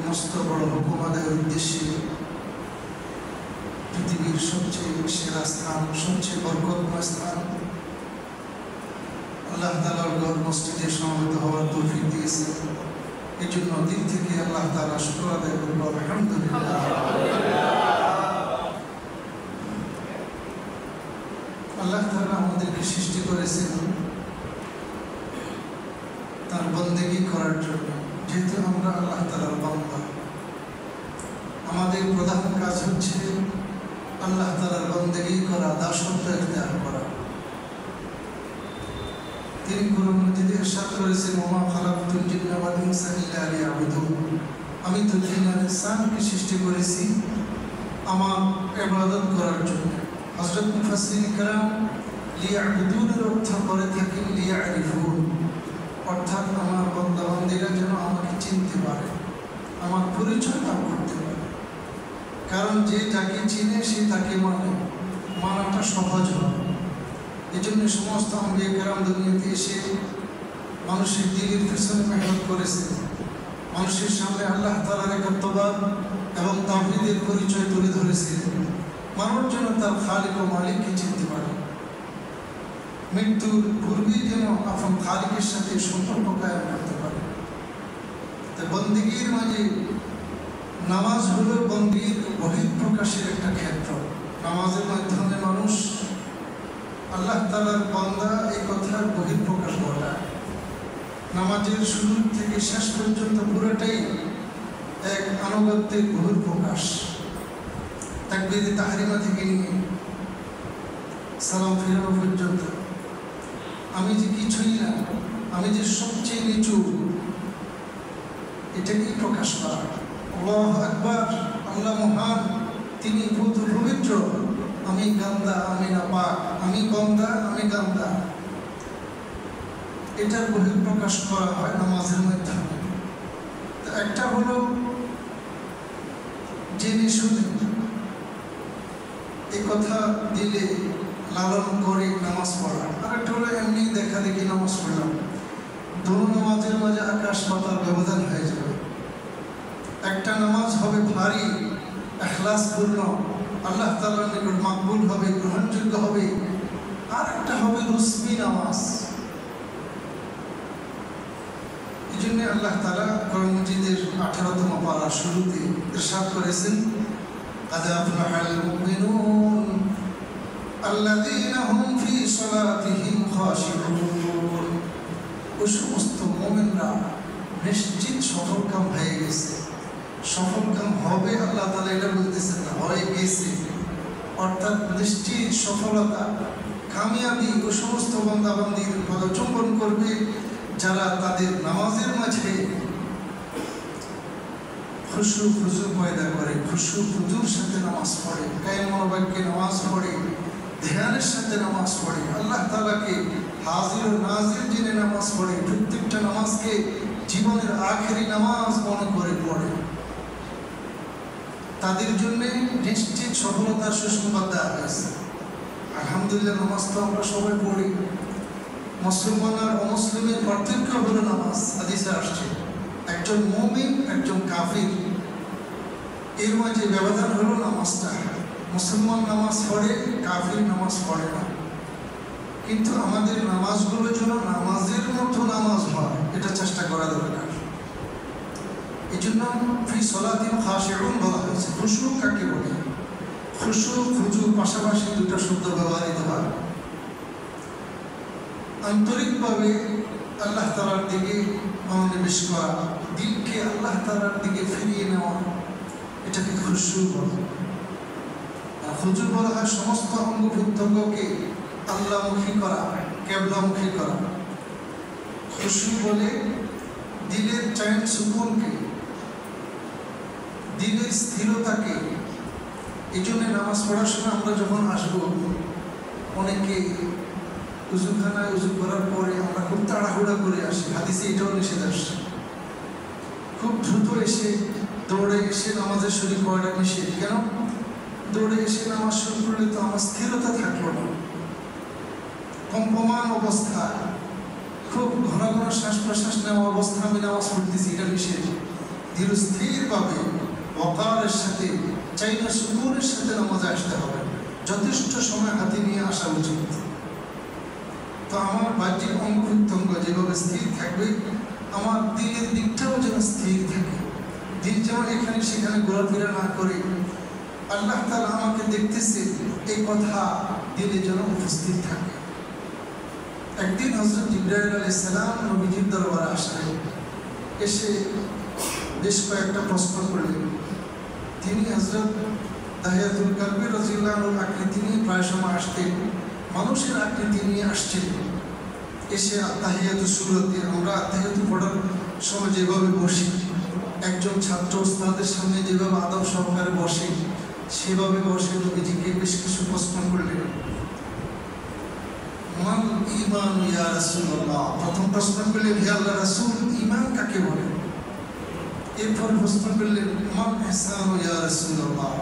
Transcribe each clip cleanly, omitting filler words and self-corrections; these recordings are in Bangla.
মস্ত বড় হুকুম আদায়ের উদ্দেশ্যে পৃথিবীর সবচেয়ে সেরা স্থান, সবচেয়ে বরকতময় স্থান আল্লাহ তাআলার ঘর মসজিদে সমবেত হওয়ার তৌফিক দিয়েছে। এই জন্য দিল থেকে আল্লাহ তাআলা শুকর আদায় করব, আলহামদুলিল্লাহ। আল্লাহ তাআলা আমাদেরকে সৃষ্টি করেছেন তার বন্দেগী করার জন্য। যেহেতু আমরা আল্লাহ তাআলার বান্দা, আমাদের প্রধান কাজ হচ্ছে আল্লাহ তাআলার বন্দেগী করা, দাসত্ব ইখতিয়ার করা। তিনি কোরআন মাজিদে ইরশাদ করেছেন, ওয়া মা খালাকতুল জিন্না ওয়াল ইনসা ইল্লা লিয়াবুদুন। আমি তো জিন আর ইনসানকে সৃষ্টি করেছি আমার ইবাদত করার জন্য। হযরত মুফাসসিরিন کرام লিয়াবুদুনের অর্থ করে থাকেন লিয়ারিফুন, অর্থাৎ আমার বান্দা বান্দীরা যেন আমাকে চিনতে পারে, আমার পরিচয় লাভ করতে পারে। কারণ যে যাকে চিনে সে তাকে মানে, মানাটা সহজ হয়। এই জন্য সমস্ত আম্বিয়া কেরাম দুনিয়াতে এসে মানুষের দিলের পেছনে মেহনত করেছে, মানুষের সামনে আল্লাহ তাআলার একাত্মবাদ এবং তাওহীদের পরিচয় তুলে ধরেছে, মানুষ যেন তার খালিক ও মালিককে চিনতে পারে, মৃত্যুর পূর্বেই যেন আপন খালিকের সাথে সম্পর্ক কায়েম করতে পারে। তাই বন্দেগীর মাঝে নামাজ হলো বন্দেগীর বহিঃপ্রকাশের একটা ক্ষেত্র। নামাজের মাধ্যমে মানুষ আল্লাহ তাআলার বান্দা এই কথার বহিঃপ্রকাশ ঘটায়। নামাজের শুরু থেকে শেষ পর্যন্ত পুরোটাই এক আনুগত্যের বহিঃপ্রকাশ। তাকবীরে তাহরিমা থেকে নিয়ে সালাম ফিরানো পর্যন্ত আমি যে কিছুই না, আমি যে সবচেয়ে নিচু, এটাকেই প্রকাশ করা। আল্লাহু আকবার, আল্লাহ মহান, তিনি পবিত্র, আমি গান্দা, আমি নাপাক, আমি বান্দা, আমি গান্দা। এটার বহিঃপ্রকাশ করা হয় নামাজের মাধ্যমে। একটা হলো জেনে শুনে এই কথা দিলে লালন করে নামাজ পড়া, আর একটা হলো এমনি দেখা দেখি নামাজ পড়লাম। দুটো নামাজের মাঝে আকাশ পাতাল ব্যবধান হয়ে যাবে। একটা নামাজ হবে ভারী ইখলাসপূর্ণ, আল্লাহ তাআলার নিকট মাকবুল হবে, গ্রহণযোগ্য হবে। আর একটা হবে রুসমি নামাজ। এই জন্য আল্লাহ তাআলা কোরআন মাজিদের 18তম পারা শুরুতে ইরশাদ করেছেন, قد أفلح المؤمنون الذين هم في صلاتهم خاشعون। ওই সমস্ত মুমিনরা নিশ্চিত সফলকাম হয়ে গেছে। সফলকাম হবে আল্লাহ তাআলা এটা বলতেছেন না, হয়ে গেছে। অর্থাৎ নিশ্চিত সফলতা, কামিয়াবি ওই সমস্ত বান্দা বান্দীর পদচুম্বন করবে যারা তাদের নামাজের মাঝে খুশু খুজু পয়দা করে, খুশু খুজুর সাথে নামাজ পড়ে, কায়েম মনোবাক্যে নামাজ পড়ে, ধ্যানের সাথে নামাজ পড়ে, আল্লাহ তাআলাকে হাজির ও নাজির জেনে নামাজ পড়ে, প্রত্যেকটা নামাজকে জীবনের আখেরি নামাজ মনে করে পড়ে, তাদের জন্য নিশ্চিত সফলতার সুসংবাদ দেওয়া হয়েছে। আলহামদুলিল্লাহ, নামাজ তো আমরা সবাই পড়ি। মুসলমান আর অমুসলিমের পার্থক্য হলো নামাজ। হাদিসে আসছে একজন মুমিন, একজন কাফির, এর মাঝে ব্যবধান হলো নামাজটা। মুসলমান নামাজ পড়ে, কাফির নামাজ পড়ে না। কিন্তু আমাদের নামাজগুলো যেন নামাজের মতো নামাজ হয়, এটা চেষ্টা করা দরকার। এই জন্য ফি সলাতিহিম খাশিউন বলা হয়েছে। খুশু কাকে বলে? খুশু খুজু পাশাপাশি দুটো শব্দ ব্যবহৃত হয়। আন্তরিকভাবে আল্লাহ তাআলার দিকে মনোনিবেশ করা, দিলকে আল্লাহ তাআলার দিকে ফিরিয়ে নেওয়া, এটাকে খুশু বলে। আর খুজু বলা হয় সমস্ত অঙ্গ প্রত্যঙ্গকে আল্লাহমুখী করা, কেবলামুখী করা। খুশু বলে দিলের চয়ন সুকুনকে, দিলের স্থিরতাকে। এই জন্য নামাজ পড়ার সময় আমরা যখন আসবো, অনেকে উজুখানায় উজু করার পরে আমরা খুব তাড়াহুড়া করে আসি। হাদিসে এটাও নিষেধ আসছে। খুব দ্রুত এসে দৌড়ে এসে নামাজের শরীর করাটা নিষেধ। কেন? দৌড়ে এসে নামাজ শুরু করলে তো আমার স্থিরতা থাকলো না। কম্পমান অবস্থা, খুব ঘন ঘন শ্বাস প্রশ্বাস নেওয়া অবস্থা আমি নামাজ পড়তেছি, এটা নিষেধ। ধীরস্থিরভাবে ওয়াকারের সাথে চাই না সুকুনের সাথে নামাজে আসতে হবে, যথেষ্ট সময় হাতে নিয়ে আসা উচিত। তো আমার বাহ্যিক অঙ্গ প্রত্যঙ্গ যেভাবে স্থির থাকবে, আমার দিলের দিকটাও যেন স্থির থাকে, দিল যেন এখানে সেখানে ঘোরাফেরা না করে আল্লাহ তাআলা আমাকে দেখতেছে এই কথা দিলে যেন উপস্থিত থাকে। একদিন হযরত জিবরাইল আলাইহিস সালাম নবীজির দরবারে আসলেন, এসে বেশ কয়েকটা প্রশ্ন করলেন। তিনি হযরত দাহিয়াতুল কালবি রাদিয়াল্লাহু আনহুর আকৃতি নিয়ে প্রায় সময় আসতেন, মানুষের আকৃতি নিয়ে আসছেন। এসে আত্তাহিয়াতু সুরতে, আমরা আত্তাহিয়াতু পড়ার সময় যেভাবে বসি, একজন ছাত্র ওস্তাদের সামনে যেভাবে আদব সহকারে বসে, সেভাবে বসে নবীজিকে বেশ কিছু প্রশ্ন করলেন। মান ঈমান ইয়া রাসূলুল্লাহ, প্রথম প্রশ্ন করলেন হে আল্লাহর রাসূল, ঈমান কাকে বলে? এরপর প্রশ্ন করলেন মান ইহসান ইয়া রাসূলুল্লাহ,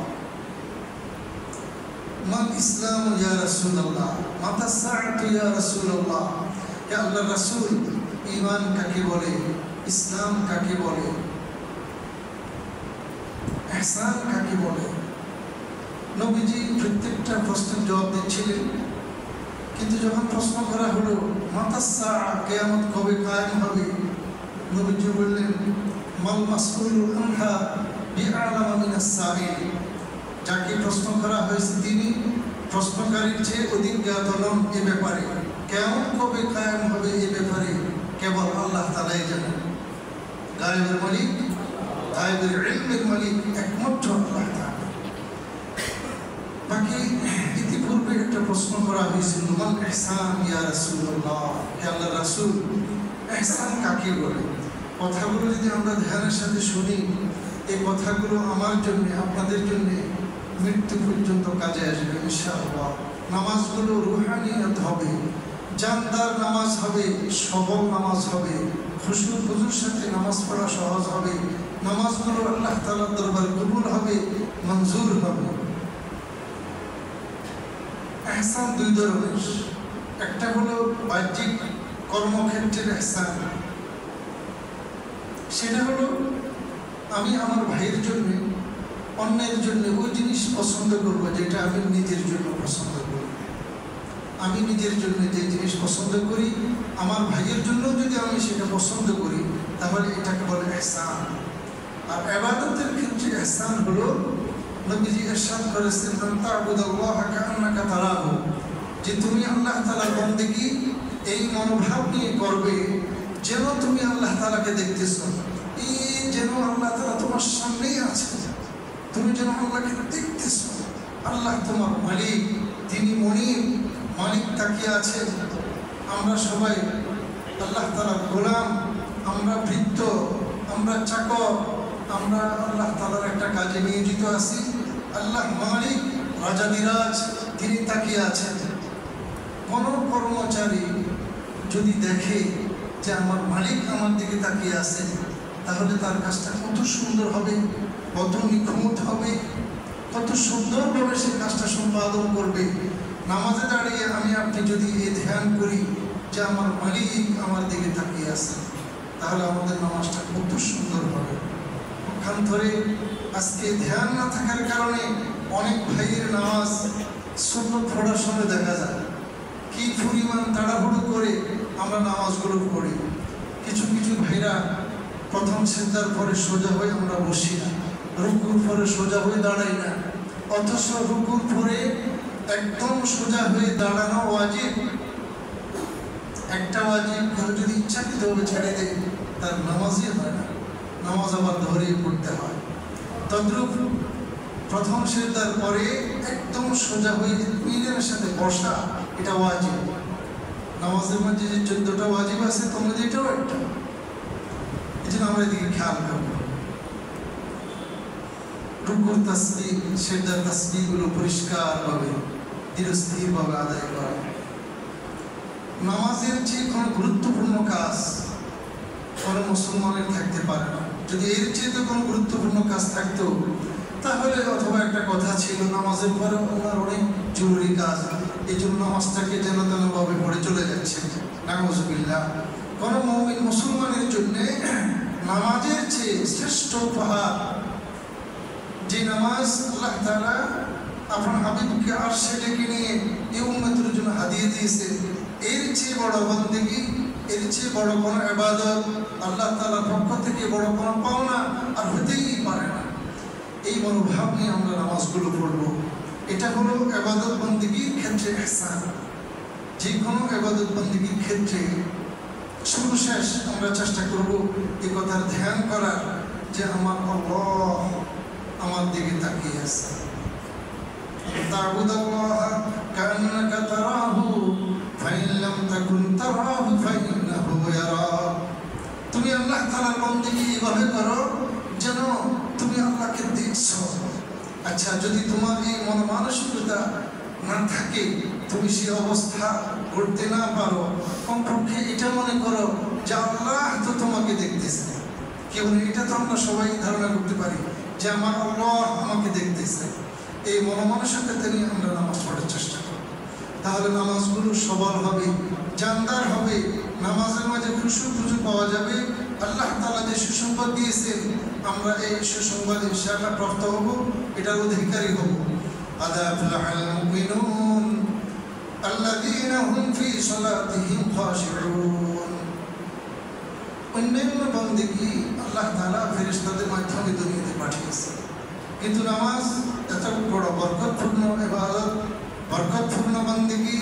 মান ইসলাম ইয়া রাসূলুল্লাহ, মাতা সাআতু ইয়া রাসূলুল্লাহ। হে আল্লাহর রাসূল, ঈমান কাকে বলে, ইসলাম কাকে বলে, ইহসান কাকে বলে? নবীজি প্রত্যেকটা প্রশ্নের জবাব দিচ্ছিলেন, কিন্তু যখন প্রশ্ন করা হলো মাতা সাআ, কিয়ামত কবে কায়েম হবে, নবীজি বললেন মাল মাসউলু আনহা বিআলামা মিনাস সাইল, যাকে প্রশ্ন করা হয়েছে তিনি প্রশ্নকারীর চেয়ে অধিক জ্ঞাত নন এ ব্যাপারে। কিয়ামত কবে কায়েম হবে এ ব্যাপারে কেবল আল্লাহ তাআলাই জানেন। গায়েবের মালিক, গায়েবের ইলমের মালিক একমাত্র আল্লাহ তাআলা। বাকি ইতিপূর্বে একটা প্রশ্ন করা হয়েছিল মাল ইহসান ইয়া রাসূলুল্লাহ, হে আল্লাহর রাসূল, ইহসান কাকে বলে? কথাগুলো যদি আমরা ধ্যানের সাথে শুনি, এই কথাগুলো আমার জন্য, আপনাদের জন্য মৃত্যু পর্যন্ত কাজে আসবে ইনশাআল্লাহ। নামাজগুলো রুহানিয়ত হবে, জানদার নামাজ হবে, সবল নামাজ হবে, খুশু খুজুর সাথে নামাজ পড়া সহজ হবে, নামাজগুলো আল্লাহ তাআলার দরবারে কবুল হবে, মঞ্জুর হবে। ইহসান দুই ধরনের, একটা হলো বাহ্যিক কর্মক্ষেত্রের ইহসান, সেটা হলো আমি আমার ভাইয়ের জন্য, অন্যের জন্য ওই জিনিস পছন্দ করবো যেটা আমি নিজের জন্য পছন্দ করি। আমি নিজের জন্য যে জিনিস পছন্দ করি, আমার ভাইয়ের জন্য যদি আমি সেটা পছন্দ করি, তাহলে এটাকে বলে ইহসান। আর ইবাদতের ক্ষেত্রে ইহসান হলো নবীজি ইরশাদ করেছেন তা'বুদাল্লাহা কাআন্নাকা তারাহু, যে তুমি আল্লাহ তাআলার বন্দেগী এই মনোভাব নিয়ে করবে যেন তুমি আল্লাহ তাআলাকে দেখতেছো, এই যেন আল্লাহ তাআলা তোমার সামনেই আছে, তুমি যেন আল্লাহকে দেখতেছো। আল্লাহ তোমার মালিক, তিনি মনিব, মালিক তাকিয়ে আছে। আমরা সবাই আল্লাহ তাআলার গোলাম, আমরা ভৃত্য, আমরা চাকর, আমরা আল্লাহ তাআলার একটা কাজে নিয়োজিত আছি। আল্লাহ মালিক, রাজাদিরাজ, তিনি তাকিয়ে আছেন। কোন কর্মচারী যদি দেখে যে আমার মালিক আমার দিকে তাকিয়ে আছে, তাহলে তার কাজটা কত সুন্দর হবে, কত নিখুঁত হবে, কত সুন্দরভাবে সে কাজটা সম্পাদন করবে। নামাজে দাঁড়িয়ে আমি আপনি যদি এই ধ্যান করি যে আমার মালিক আমার দিকে তাকিয়ে আছে, তাহলে আমাদের নামাজটা কত সুন্দর হবে। পক্ষান্তরে আজকে ধ্যান না থাকার কারণে অনেক ভাইয়ের নামাজ সুন্নত পড়ার সময় দেখা যায় কি পরিমাণ তাড়াহুড়ো করে আমরা নামাজগুলো পড়ি। কিছু কিছু ভাইরা প্রথম সিজদার পরে সোজা হয়ে আমরা বসি না, রুকুর পরে সোজা হয়ে দাঁড়াই না, অথচ রুকুর পরে একদম সোজা হয়ে দাঁড়ানো ওয়াজিব। একটা ওয়াজিব কেউ যদি ইচ্ছাকৃতভাবে ছেড়ে দেয় তার নামাজই হয় না, নামাজ আবার ধরে পড়তে হয়। তদ্রূপ প্রথম সিজদার পরে একদম সোজা হয়ে ইলমের সাথে বসা, এটা ওয়াজিব। নামাজের মধ্যে যে 14টা ওয়াজিব আছে, তোমরা এটাও একটা, এই জন্য আমরা এদিকে খেয়াল করব। রুকুর তাসবিহ, সিজদার তাসবিহগুলো পরিষ্কারভাবে ধীরস্থিরভাবে আদায় করা। নামাজের যে কোনো গুরুত্বপূর্ণ কাজ কোনো মুসলমানের থাকতে পারে না। যদি এর চেয়ে কোনো গুরুত্বপূর্ণ কাজ থাকতো, তাহলে অথবা একটা কথা ছিল নামাজের পরে ওনার অনেক জরুরি কাজ, এই জন্য নামাজটাকে যেন তেনভাবে পড়ে চলে যাচ্ছে। নাউযুবিল্লাহ। কোনো মুমিন মুসলমানের জন্য নামাজের চেয়ে শ্রেষ্ঠ উপহার যে নামাজ আল্লাহ তাআলা আপনার হাবিবকে আরশে ডেকে নিয়ে এই উম্মতের জন্য হাদিয়ে দিয়েছে, এর চেয়ে বড় বন্দেগী, এর চেয়ে বড় কোনো ইবাদত আল্লাহ তাআলার পক্ষ থেকে বড় কোনো পাওনা আর হতেই পারে না। এই মনোভাব নিয়ে আমরা নামাজগুলো পড়ব। এটা হলো ইবাদত বন্দেগীর ক্ষেত্রে ইহসান। যে কোনো ইবাদত বন্দেগীর ক্ষেত্রে সর্বশেষ আমরা চেষ্টা করব এই কথার ধ্যান করার যে আমার আল্লাহ আমার দিকে তাকিয়ে আছে। তা'বুদাল্লাহ কাআন্নাকা তারাহু ফাইন লাম তাকুন তারাহু ফাইন্নাহু ইয়ারাক। তুমি আল্লাহ তাআলার বন্দেগী এভাবে করো যেন তুমি আল্লাহকে দেখছো। আচ্ছা, যদি তোমার এই মন মানসিকতা না থাকে, তুমি সে অবস্থা করতে না পারো, কমপক্ষে এটা মনে করো যে আল্লাহ তো তোমাকে দেখতেছে। কেউ এটা তো আমরা সবাই ধারণা করতে পারি যে আমার আল্লাহ আমাকে দেখতেছে। এই মনোমানসিকতা নিয়ে আমরা নামাজ পড়ার চেষ্টা করব, তাহলে নামাজগুলো সবল হবে, জানদার হবে, নামাজের মাঝে খুশু পাওয়া যাবে। আল্লাহ তাআলা যে সুসংবাদ দিয়েছেন আমরা এই সুসংবাদ ইনশাআল্লাহ প্রাপ্ত হব, এটার অধিকারী হব। আদা আফলাহাল মুমিনুন আল্লাযীনা হুম ফী সালাতিহিম খাশিউন। অন্যান্য বন্দেগী আল্লাহ তাআলা ফেরেশতাদের মাধ্যমে দুনিয়াতে পাঠিয়েছেন, কিন্তু নামাজ এত বড় বরকতপূর্ণ ইবাদত, বরকতপূর্ণ বন্দেগী,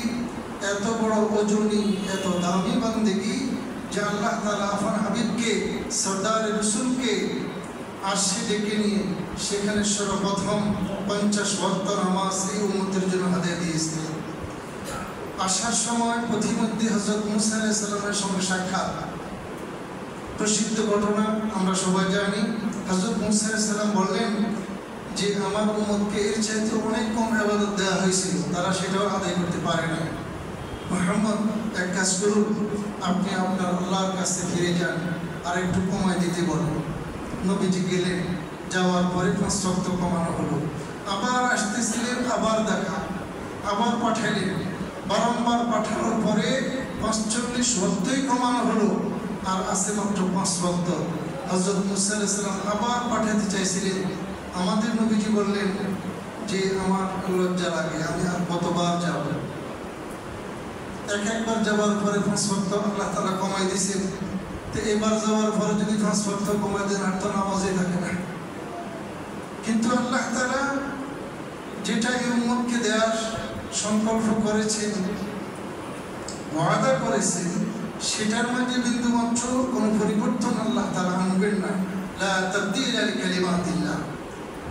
এত বড় ওজনী, এত দামি বন্দেগী যে আল্লাহ তাআলা আপনার হাবিবকে সরদার রাসূলকে আরশে ডেকে নিয়ে সেখানে সর্বপ্রথম 50 ওয়াক্ত নামাজ এই উম্মতের জন্য হাদিয়া দিয়েছিলেন। আসার সময় পথিমধ্যে হযরত মুসা আলাইহিস সালামের সঙ্গে সাক্ষাৎ, প্রসিদ্ধ ঘটনা আমরা সবাই জানি। হযরত মুসা আলাইহিস সালাম বললেন যে আমার উম্মতকে এর চাইতে অনেক কম ইবাদত দেওয়া হয়েছিল, তারা সেটাও আদায় করতে পারে না। মুহাম্মদ, এক কাজ করুন, আপনি আপনার আল্লাহর কাছে ফিরে যান আর একটু কমায় দিতে বলেন। নবীজি গেলেন, যাওয়ার পরে 5 ওয়াক্ত কমানো হলো। আবার আসতেছিলেন, আবার দেখা, আবার পাঠাইলেন। বারংবার পাঠানোর পরে 45 ওয়াক্তই কমানো হলো, আর আছে মাত্র 5 ওয়াক্ত। হযরত মুসা আলাইহিস সালাম আবার পাঠাতে চাইছিলেন। আমাদের নবীজি বললেন যে আমার লজ্জা লাগে, আমি আর কতবার যাব? একবার যাওয়ার পরে 5 ওয়াক্ত আল্লাহ তাআলা কমাই দিয়েছেন। তো এবার যাওয়ার পরে যদি 5 ওয়াক্ত কমাই দেন আর তো নামাজই থাকে না। কিন্তু আল্লাহ তাআলা যেটা এই উম্মতকে দেওয়ার সংকল্প করেছেন, ওয়াদা করেছেন, সেটার মধ্যে বিন্দুমাত্র কোনো পরিবর্তন আল্লাহ তাআলা আনবেন না। লা তাবদীলা লিকালিমাতিল্লাহ।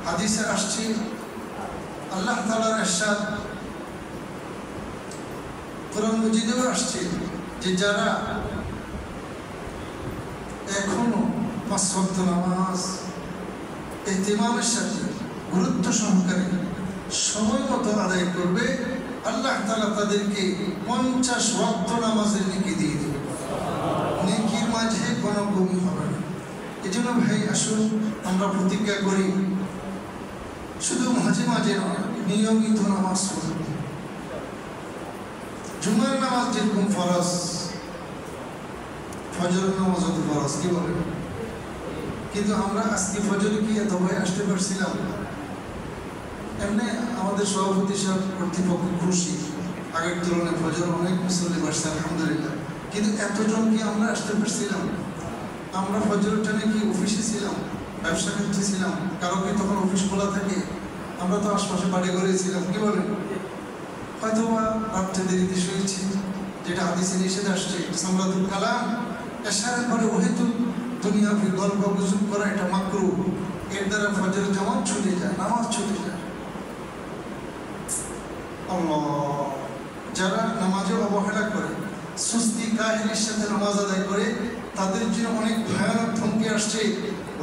হাদিসে আসছে আল্লাহ তাআলার ইরশাদ, কোরআন মাজিদেও আসছে যে যারা এখনো 5 ওয়াক্ত নামাজ ইহতিমামের সাথে গুরুত্ব সহকারে সময় মতো আদায় করবে, আল্লাহ তাআলা তাদেরকে 50 ওয়াক্ত নামাজের নেকি দিয়ে দেবে। নেকির মাঝে কোনো কমি হবে না। এই জন্য ভাই আসুন আমরা প্রতিজ্ঞা করি, শুধু মাঝে মাঝে নয়, নিয়মিত নামাজ পড়ব। জুমার নামাজ যেরকম ফরজ, ফজরের নামাজ অত ফরজ, কি বলেন? কিন্তু আমরা আজকে ফজরে কি এত ভয় আসতে পারছিলাম? এমনি আমাদের সভাপতি সাহেব কর্তৃপক্ষ খুশি, আগের তুলনায় ফজর অনেক মুসল্লি বাড়ছে আলহামদুলিল্লাহ, কিন্তু এতজন কি আমরা আসতে পারছিলাম? আমরা ফজরের টাইমে কি অফিসে ছিলাম, ব্যবসা ক্ষেত্রে ছিলাম, কারো কি তখন অফিস খোলা থাকে? আমরা তো আশপাশে বাড়ি ঘরে ছিলাম, কি বলেন? হয়তো বা রাত্রে দেরিতে শুয়েছি, যেটা হাদিসে নিষেধ আসছে সামরাতুল কালাম, এশারের পরে ওহেতু দুনিয়া ফির গল্প গুজব করা এটা মাকরুহ, এর দ্বারা ফজরের জামাত ছুটে যায়, নামাজ ছুটে যায়। আল্লাহ, যারা নামাজে অবহেলা করে, সুস্তি কাহিনীর সাথে নামাজ আদায় করে, তাদের জন্য অনেক ভয়ানক ধমকি আসছে।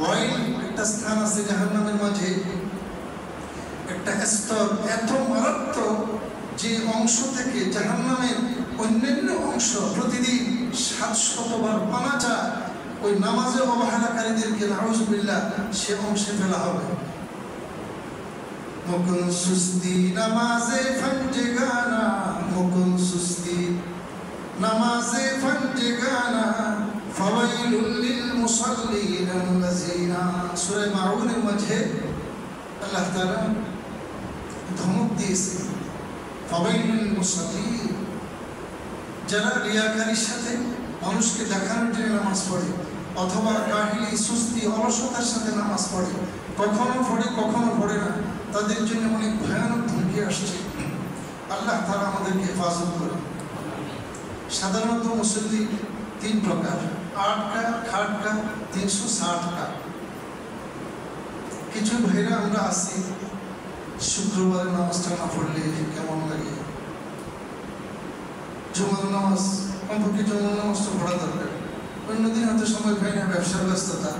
ওয়াইল একটা স্থান আছে জাহান্নামের মাঝে, একটা স্তর এত মারাত্মক যে অংশ থেকে জাহান্নামের অন্যান্য অংশ প্রতিদিন 700 বার পানা যায়, ওই নামাজে অবহেলাকারীদেরকে নাউযুবিল্লাহ সে অংশে ফেলা হবে। মুকুন সুস্তি নামাজে ফঞ্জেগানা, মুকুন সুস্তি নামাজে ফঞ্জেগানা, ফাওয়াইলুল লিল মুসাল্লিন আল্লাযিনা সূরা মাউনের মাঝে আল্লাহ তাআলা ধমক দিয়েছে ফাওয়াইলুল লিল মুসাল্লিন, যারা রিয়াকারীর সাথে মানুষকে দেখানোর জন্য নামাজ পড়ে অথবা কাহিলি সুস্তি অলসতার সাথে নামাজ পড়ে, কখনো পড়ে না, তাদের জন্য অনেক ভয়ানক ধমকি আসছে। আল্লাহ তাআলা আমাদেরকে হেফাজত করে। সাধারণত মুসল্লি 3 প্রকার, 8টা, খাটকা, 360টা। কিছু ভাইরা আমরা আছি শুক্রবারের নামাজটা না পড়লে কেমন লাগে, জুমার নামাজ কমপক্ষে জুমার নামাজটা পড়া দরকার, অন্যদিন হয়তো সময় পাই না, ব্যবসার ব্যস্ততা।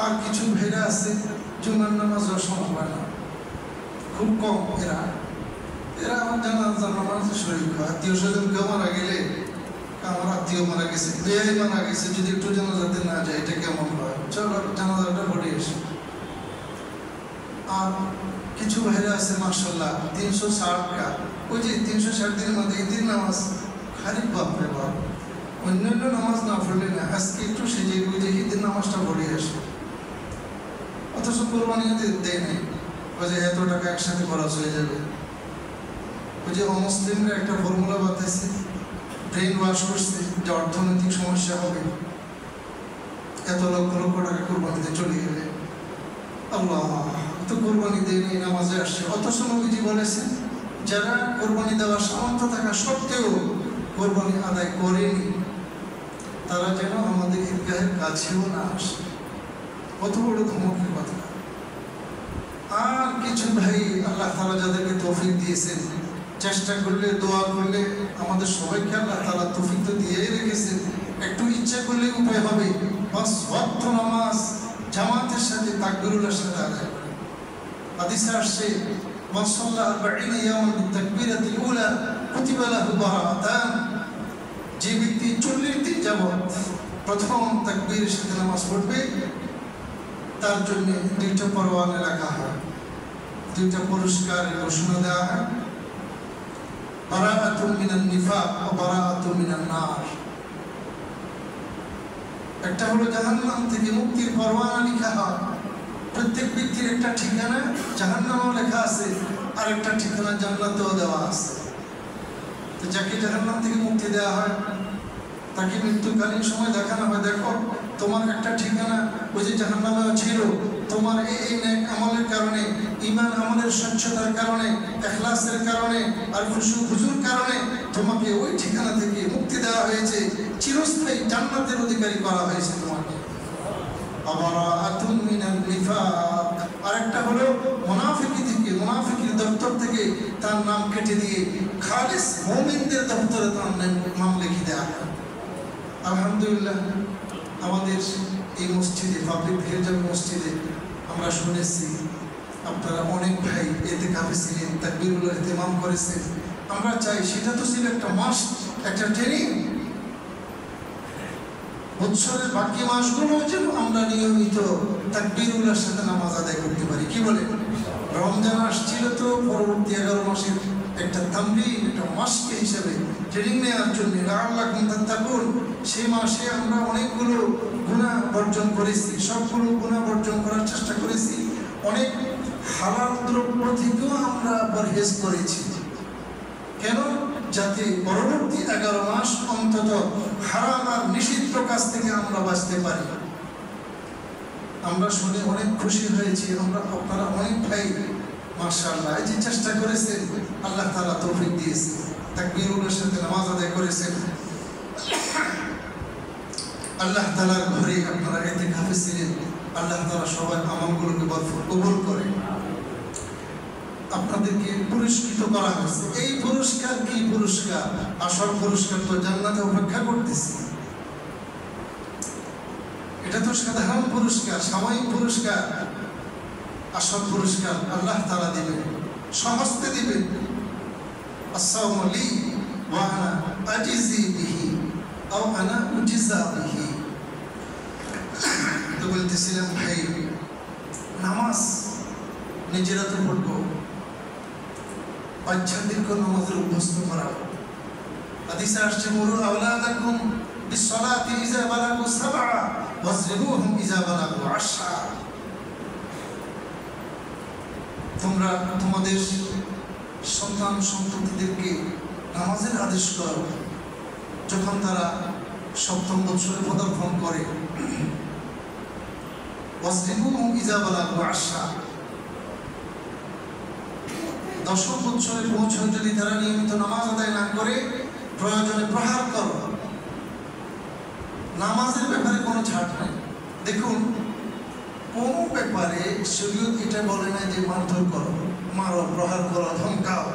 আর কিছু ভাইরা আছে জুমার নামাজও সময় পায় না, খুব কম। এরা আমার জানাজার নামাজে শরীর হয়। আত্মীয় স্বজন কেউ মারা গেলে, আমার আত্মীয় মারা গেছে, বেয়াই মারা গেছে, যদি একটু জানাজাতে না যায় এটা কেমন হয়, চলো জানাজাটা পড়ে এসে। আর কিছু ভাইরা আছে মাশাআল্লাহ 360টা, ওই যে 360 দিনের মধ্যে ঈদের নামাজ খালি বাপরে বাপ, অন্যান্য নামাজ না পড়লে না, আজকে একটু সেজে বুঝে ঈদের নামাজটা পড়ে আসে। অথচ কোরবানি দেয় নাই, ওই যে এত টাকা একসাথে খরচ হয়ে যাবে। ওই যে অমুসলিমরা একটা ফর্মুলা বাতাইছে, ব্রেন ওয়াশ করছে যে অর্থনৈতিক সমস্যা হবে, এত লক্ষ লক্ষ টাকা কোরবানিতে চলে গেলে। আল্লাহ তো কোরবানি দেয়নি, নামাজে আসছে। অথচ নবীজি বলেছেন যারা কোরবানি দেওয়ার সামর্থ্য থাকা সত্ত্বেও কোরবানি আদায় করেনি, তারা যেন আমাদের ঈদগাহের কাছেও না আসে। কত বড় ধমকের কথা। আর কিছু ভাই আল্লাহ তাআলা যাদেরকে তৌফিক দিয়েছেন, চেষ্টা করলে দোয়া করলে, আমাদের সবাইকে আল্লাহ তাআলা তৌফিক তো দিয়েই রেখেছেন, একটু ইচ্ছা করলে উপায় হবে, বাস ওয়াক্ত নামাজ জামাতের সাথে তাকবীরের সাথে আদায় করে। হাদিসে আসছে মান সাল্লা 40 ইয়ামান বিতাকবীরাতিল উলা কুতিবা লাহু বারাআতান, যে ব্যক্তি 40 দিন যাবত প্রথম তাকবীরের সাথে নামাজ পড়বে, তার জন্য 2টা পরওয়ানা রাখা হয়, 2টা পুরস্কারের ঘোষণা দেওয়া হয়। বারাআতুন মিনান নিফাক ওয়া বারাআতুন মিনান নার। একটা হলো জাহান্নাম থেকে মুক্তির পরওয়ানা লেখা হয়। প্রত্যেক ব্যক্তির একটা ঠিকানা জাহান্নামও লেখা আছে, আর একটা ঠিকানা জান্নাতেও দেওয়া আছে। তো যাকে জাহান্নাম থেকে মুক্তি দেওয়া হয়, তাকে মৃত্যুকালীন সময় দেখানো হয়, দেখো তোমার একটা ঠিকানা ওই যে জাহান্নামেও ছিল, তোমার এই নেক আমলের কারণে, ঈমান আমলের স্বচ্ছতার কারণে, ইখলাসের কারণে আর খুশুর কারণে তোমাকে ওই ঠিকানা থেকে মুক্তি দেওয়া হয়েছে, চিরস্থায়ী জান্নাতের অধিকারী করা হয়েছে তোমাকে। বারাআতুন মিনান নিফাক। আরেকটা হলো মুনাফিকি থেকে, মুনাফিকের দপ্তর থেকে তার নাম কেটে দিয়ে খালিস মুমিনদের দপ্তরে তার নাম লিখে দেওয়া হয়। আলহামদুলিল্লাহ, আমাদের এই মসজিদে, পাবলিক হিজাব মসজিদে আমরা শুনেছি আপনারা অনেক ভাই ইতিকাফে ছিলেন, তাকবীরুল ইহতিমাম করেছেন। আমরা চাই সেটা তো ছিল একটা মাস, একটা ট্রেনিং। বছরের বাকি মাসগুলো যেন আমরা নিয়মিত তাকবীরুল্লাহর সাথে নামাজ আদায় করতে পারি। কি বলে? রমজান আসছিল তো পরবর্তী 11 মাসের একটা তামরিন, একটা মাসকে হিসাবে ট্রেনিং নেওয়ার জন্য, লাআল্লাকুম তাত্তাকুন। সেই মাসে আমরা অনেকগুলো গুনাহ বর্জন করেছি, সবগুলো গুনাহ বর্জন করার চেষ্টা করেছি। অনেক হালাল দ্রব্য থেকেও আমরা পরহেজ করেছি। কেন? যাতে পরবর্তী 11 মাস অন্তত হারাম আর নিষিদ্ধ কাজ থেকে আমরা বাঁচতে পারি। আমরা শুনে অনেক খুশি হয়েছি। আপনারা অনেক ভাই মাশাআল্লাহ এই যে চেষ্টা করেছেন, আল্লাহ তাআলা তৌফিক দিয়েছে, তাকবীরের সাথে নামাজ আদায় করেছেন। আল্লাহ তাআলার ঘরে আপনারা ইতিকাফে ছিলেন। আল্লাহ তাআলা সবার আমলগুলোকে কবুল করে আপনাদেরকে পুরস্কৃত করা হয়েছে। এই পুরস্কার কি পুরস্কার? আসল পুরস্কার তো জান্নাতে অপেক্ষা করতেছে। এটা তো সাধারণ পুরস্কার, সাময়িক পুরস্কার। আসল পুরস্কার আল্লাহ তাআলা দিবেন, সমস্তে দিবেন। আসসালামু লি ওয়া আনা আজিজি বিহি আও আনা উজিজা বিহি। তো বলতেছিলাম ভাই, নামাজ নিজেরা তো পড়বো, বাচ্চাদেরকে নামাজের অভ্যস্ত করা। হাদিসে আসছে মুরু আওলাদাকুম বিসসালাতি ইযা বালাগু সাবআ ওয়াজরিবুহুম ইযা বালাগু আশরা। তোমরা তোমাদের সন্তান সন্ততিদেরকে নামাজের আদেশ করো যখন তারা ৭ম বছরে পদার্পণ করে। ওয়াজরিবুহুম ইযা বালাগু আশরা, ১০ম বছরে পৌঁছে যদি তারা নিয়মিত নামাজ আদায় না করে প্রয়োজনে প্রহার করো। নামাজের ব্যাপারে কোনো ছাড় নেই। দেখুন, কোনো ব্যাপারে শরীয়ত এটা বলে না যে মারধর করো, মারো, প্রহার করো, ধমকাও।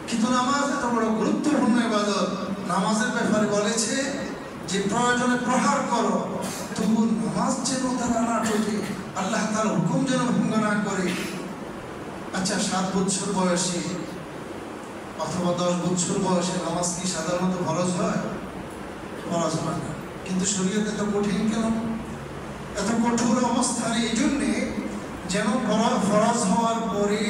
কিন্তু নামাজ এত বড় গুরুত্বপূর্ণ ইবাদত, নামাজের ব্যাপারে বলেছে যে প্রয়োজনে প্রহার করো, তবু নামাজ যেন তারা না ঠকে, আল্লাহ তার হুকুম যেন ভঙ্গ না করে। আচ্ছা, 7 বছর বয়সে অথবা 10 বছর বয়সে নামাজ কি সাধারণত ফরজ হয়? ফরজ হয় না। কিন্তু শরীয়ত এত কঠিন কেন, এত কঠোর অবস্থান? এই জন্যে যেন ফরজ হওয়ার পরে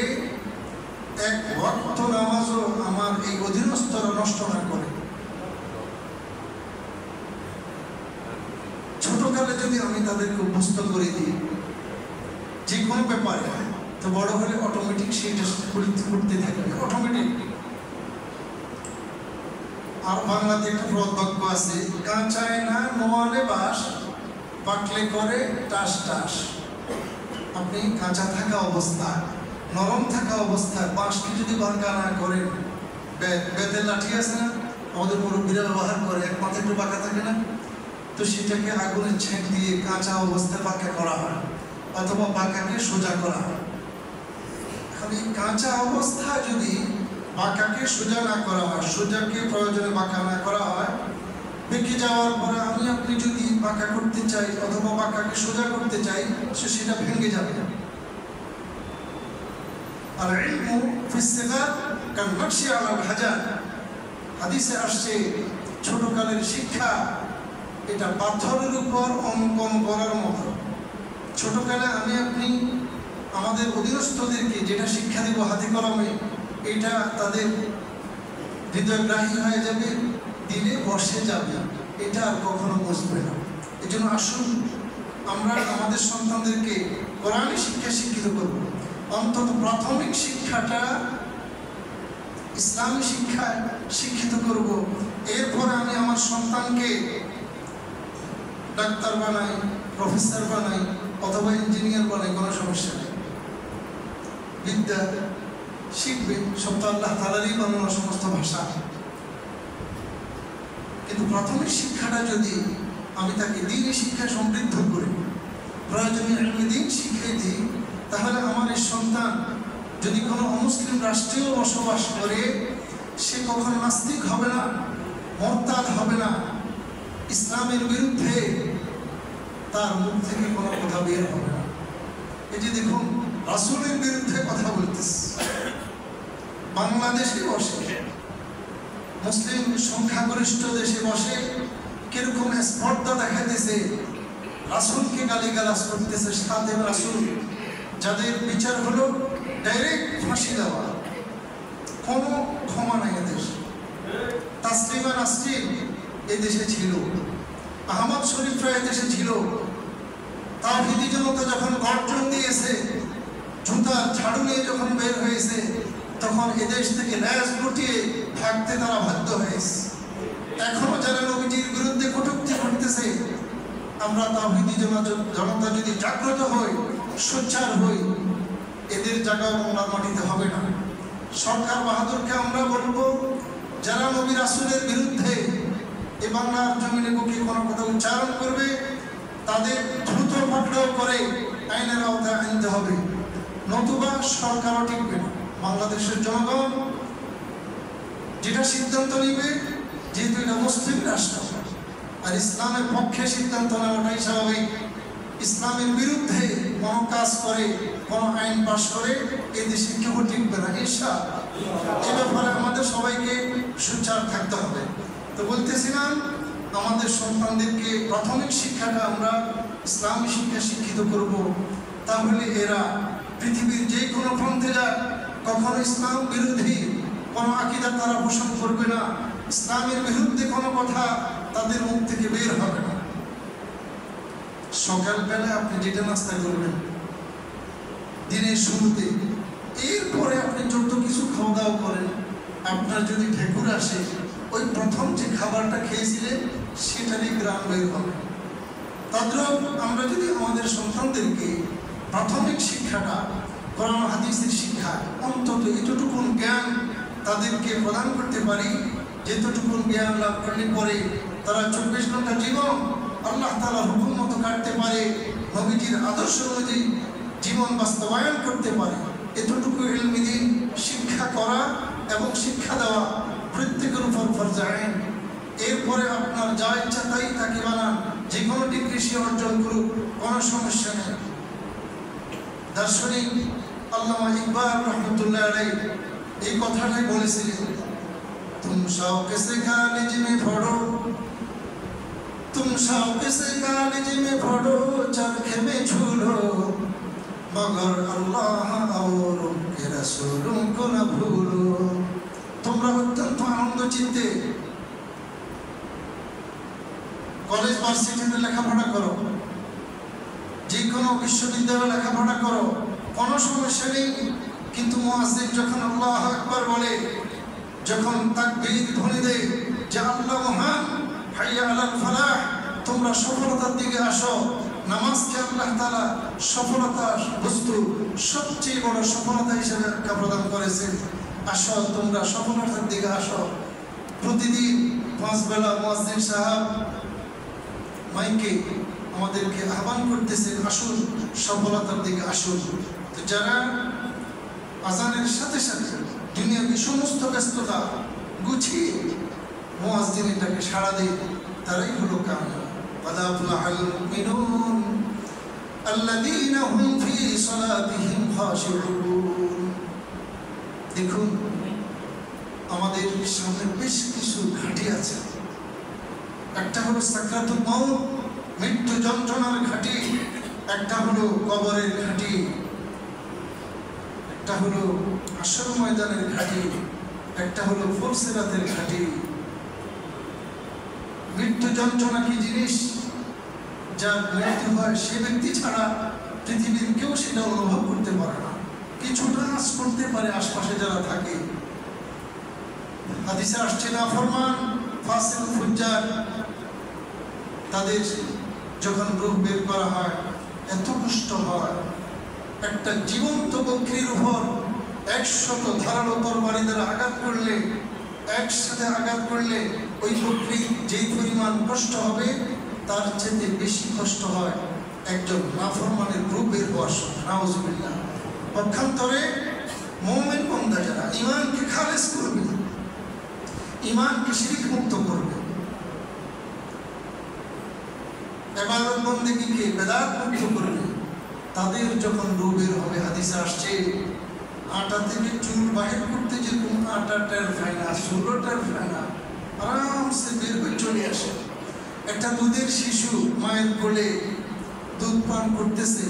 এক ওয়াক্ত নামাজও আমার এই অধীনস্থরা নষ্ট না করে। ছোটকালে যদি আমি তাদেরকে অভ্যস্ত করে দিই যে কোনো ব্যাপারে, তো বড় হলে অটোমেটিক সেইটা করতে থাকবে, অটোমেটিক। আর বাংলাতে একটা প্রবাদ বাক্য আছে, কাঁচায় না নোয়ালে বাস, পাকলে করে টাস টাস। আপনি কাঁচা থাকা অবস্থায়, নরম থাকা অবস্থায় বাঁশকে যদি বাঁকা না করেন, বেতের লাঠি আছে না, আমাদের মুরব্বীরা ব্যবহার করে, এক মাথা একটু বাঁকা থাকে না, তো সেটাকে আগুনে ছেঁক দিয়ে কাঁচা অবস্থায় বাঁকা করা হয়, অথবা বাঁকাকে সোজা করা হয়। খালি কাঁচা অবস্থায় যদি বাঁকাকে সোজা না করা হয়, সোজাকে প্রয়োজনে বাঁকা না করা হয়, বেঁকে যাওয়ার পরে আমি আপনি যদি বাঁকা করতে চাই অথবা বাঁকাকে সোজা করতে চাই, সেটা ভেঙে যাবে। আর ইলমু ফিস সিগার কাল-মাশি আলাল হাজার, হাদিসে আসছে ছোটকালের শিক্ষা এটা পাথরের উপর অঙ্কন করার মতো। ছোটকালে আমি আপনি আমাদের অধীনস্থদেরকে যেটা শিক্ষা দেব হাতে কলমে, এটা তাদের হৃদয়গ্রাহী হয়ে যাবে, দিলে বসে যাবে, এটা আর কখনো বুঝবে না। এই জন্য আসুন আমরা আমাদের সন্তানদেরকে কোরআনী শিক্ষা শিক্ষিত করব। অন্তত প্রাথমিক শিক্ষাটা ইসলামী শিক্ষায় শিক্ষিত করব। এরপরে আমি আমার সন্তানকে ডাক্তার বানাই, প্রফেসর বানাই অথবা ইঞ্জিনিয়ার বানাই, কোনো সমস্যা নেই। বিদ্যা শিখবে, সব তো আল্লাহ তাআলারই বানানো সমস্ত ভাষা। কিন্তু প্রাথমিক শিক্ষাটা যদি আমি তাকে দ্বীনি শিক্ষায় সমৃদ্ধ করি, প্রয়োজনীয় ইলমে দ্বীন শিখিয়ে দিই, তাহলে আমার এই সন্তান যদি কোনো অমুসলিম রাষ্ট্রেও বসবাস করে, সে কখনো নাস্তিক হবে না, মুরতাদ হবে না, ইসলামের বিরুদ্ধে তার মুখ থেকে কোনো কথা বের হবে না। এই যে দেখুন, রাসূলের বিরুদ্ধে কথা বলতেছে, বাংলাদেশে বসে, মুসলিম সংখ্যাগরিষ্ঠ দেশে বসে কিরকম স্পর্ধা দেখাইতেছে, রাসূলকে গালিগালাজ করতেছে, সাথে রাসূল যাদের বিচার হলো ডাইরেক্ট ফাঁসি দেওয়া, কোনো ক্ষমা নাই এদের। তাসলিমা নাসরিন এদেশে ছিল, আহমদ শরীফরা এদেশে ছিল। তাওহীদি জনতা যখন গর্জন দিয়েছে, জুতার ঝাড়ু নিয়ে যখন বের হয়েছে, তখন এদেশ থেকে ন্যাস লুটিয়ে ভাগতে তারা বাধ্য হয়েছে। এখনো যারা নবীজির বিরুদ্ধে কটূক্তি করতেছে, আমরা তাওহীদি জনতা যদি জাগ্রত হই, সোচ্চার হই, এদের জায়গা বাংলার মাটিতে হবে না। সরকার বাহাদুরকে আমরা বলবো, যারা নবী রাসূলের বিরুদ্ধে এ বাংলার জমিনে বুকে কোনো কথা উচ্চারণ করবে, তাদের দ্রুত পাকড়াও করে আইনের আওতায় আনতে হবে, নতুবা সরকারও টিকবে না। বাংলাদেশের জনগণ যেটা সিদ্ধান্ত নিবে, যেহেতু এটা মুসলিম রাষ্ট্র আর ইসলামের পক্ষে সিদ্ধান্ত নেওয়াটাই স্বাভাবিক, ইসলামের বিরুদ্ধে কোনো কাজ করে, কোনো আইন পাশ করে, এই দেশে কেউ টিকবে না। ইনশাআল্লাহ এ ব্যাপারে আমাদের সবাইকে সোচ্চার থাকতে হবে। তো বলতেছিলাম, আমাদের সন্তানদেরকে প্রাথমিক শিক্ষাটা আমরা ইসলামী শিক্ষা শিক্ষিত করব, তাহলে এরা পৃথিবীর যে কোনো প্রান্তে যাক, কখনো ইসলাম বিরোধী কোনো আকীদা তারা পোষণ করবে না, ইসলামের বিরুদ্ধে কোনো কথা তাদের মুখ থেকে বের হবে না। সকালবেলা আপনি যেটা নাস্তা করবেন দিনের শুরুতে, এরপরে আপনি যত কিছু খাওয়া দাওয়া করেন, আপনার যদি ঢেকুর আসে ওই প্রথম যে খাবারটা খেয়েছিলেন সেটারই গ্রাম বের হবে। তদ্রূপ আমরা যদি আমাদের সন্তানদেরকে প্রাথমিক শিক্ষাটা কোরআন হাদিসের শিক্ষা, অন্তত এতটুকুন জ্ঞান তাদেরকে প্রদান করতে পারি, যেতটুকুন জ্ঞান লাভ করলে পরে তারা 24 ঘন্টা জীবন আল্লাহ তাআলার হুকুম মতো কাটতে পারে, নবীজির আদর্শ অনুযায়ী জীবন বাস্তবায়ন করতে পারে, এতটুকু ইলমি দ্বীন শিক্ষা করা এবং শিক্ষা দেওয়া প্রত্যেকের উপর ফরজ আইন। এরপরে আপনার যা ইচ্ছা তাই তাকে বানান, যে কোনো ডিগ্রি সে অর্জন করুক, কোনো সমস্যা নেই। দার্শনিক আল্লামা ইকবাল রহমতুল্লাহ আলাইহি এই কথাটাই বলেছিলেন, তুম শৌক সে কালিজ মে পড়ো, तुम शौक से कॉलेज में पढ़ो, चरखे में झूलो, मगर अल्लाह और उनके रसूलों को न भूलो। তোমরা অত্যন্ত আনন্দ চিত্তে কলেজ ভার্সিটিতে লেখাপড়া করো, যে কোনো বিশ্ববিদ্যালয়ে লেখাপড়া করো, কোনো সমস্যা নেই, কিন্তু মুয়াজ্জিন যখন আল্লাহু আকবার বলে, যখন তাকবীর ধ্বনি দেয় যে আল্লাহ মহান, হাইয়া আলাল ফালাহ, তোমরা সফলতার দিকে আসো, নামাজকে আল্লাহ তাআলা সফলতার বস্তু, সবচেয়ে বড় সফলতা হিসেবে প্রদান করেছেন। আসো তোমরা সফলতার দিকে আসো। প্রতিদিন 5 বেলা মুয়াজ্জিন সাহেব মাইকে আমাদেরকে আহ্বান করতেছেন, আসুন সফলতার দিকে আসুন। তো যারা আজানের সাথে সাথে দুনিয়ার সমস্ত ব্যস্ততা গুছিয়ে মুয়াজ্জিন এটাকে সাড়া দেয়, তারাই হলো কামিয়াব। قد أفلح المؤمنون الذين هم في صلاتهم خاشعون। দেখুন আমাদের সামনে বেশ কিছু ঘাঁটি আছে। একটা হলো সাকরাতুল মউত, মৃত্যু যন্ত্রণার ঘাঁটি, একটা হলো কবরের ঘাঁটি, একটা হলো হাসর ময়দানের ঘাঁটি, একটা হলো ফুলসিরাতের ঘাঁটি। মৃত্যু যন্ত্রণা কি জিনিস? যার মৃত্যু হয় সে ব্যক্তি ছাড়া পৃথিবীর কেউ সেটা অনুভব করতে পারে না, কিছুটা আঁচ করতে পারে আশপাশে যারা থাকে। হাদিসে আসছে নাফরমান, ফাসিক, ফুজ্জার, তাদের যখন রূহ বের করা হয় এত কষ্ট হয়। একটা জীবন্ত বকরির উপর 100 ধারালো তরবারি দ্বারা আঘাত করলে, একসাথে আঘাত করলে ওই বকরি যেই পরিমাণ কষ্ট হবে তার চেয়ে বেশি কষ্ট হয় একজন নাফরমানের রূহ বের হওয়ার সময়। নাউজুবিল্লাহ। পক্ষান্তরে মুমিন বান্দা যারা ঈমানকে খালেস করবে, ঈমানকে শিরক মুক্ত করবে, ইবাদত বন্দেগীকে বেদাত মুক্ত করবে, তাদের যখন রূহ বের হবে, হাদিসে আসছে আটা থেকে চুল বাহির করতে যেরকম আটা টের পায় না, চুলও টের পায় না, আরামসে বের হয়ে চলে আসে। একটা দুধের শিশু মায়ের কোলে দুধ পান করতেছে,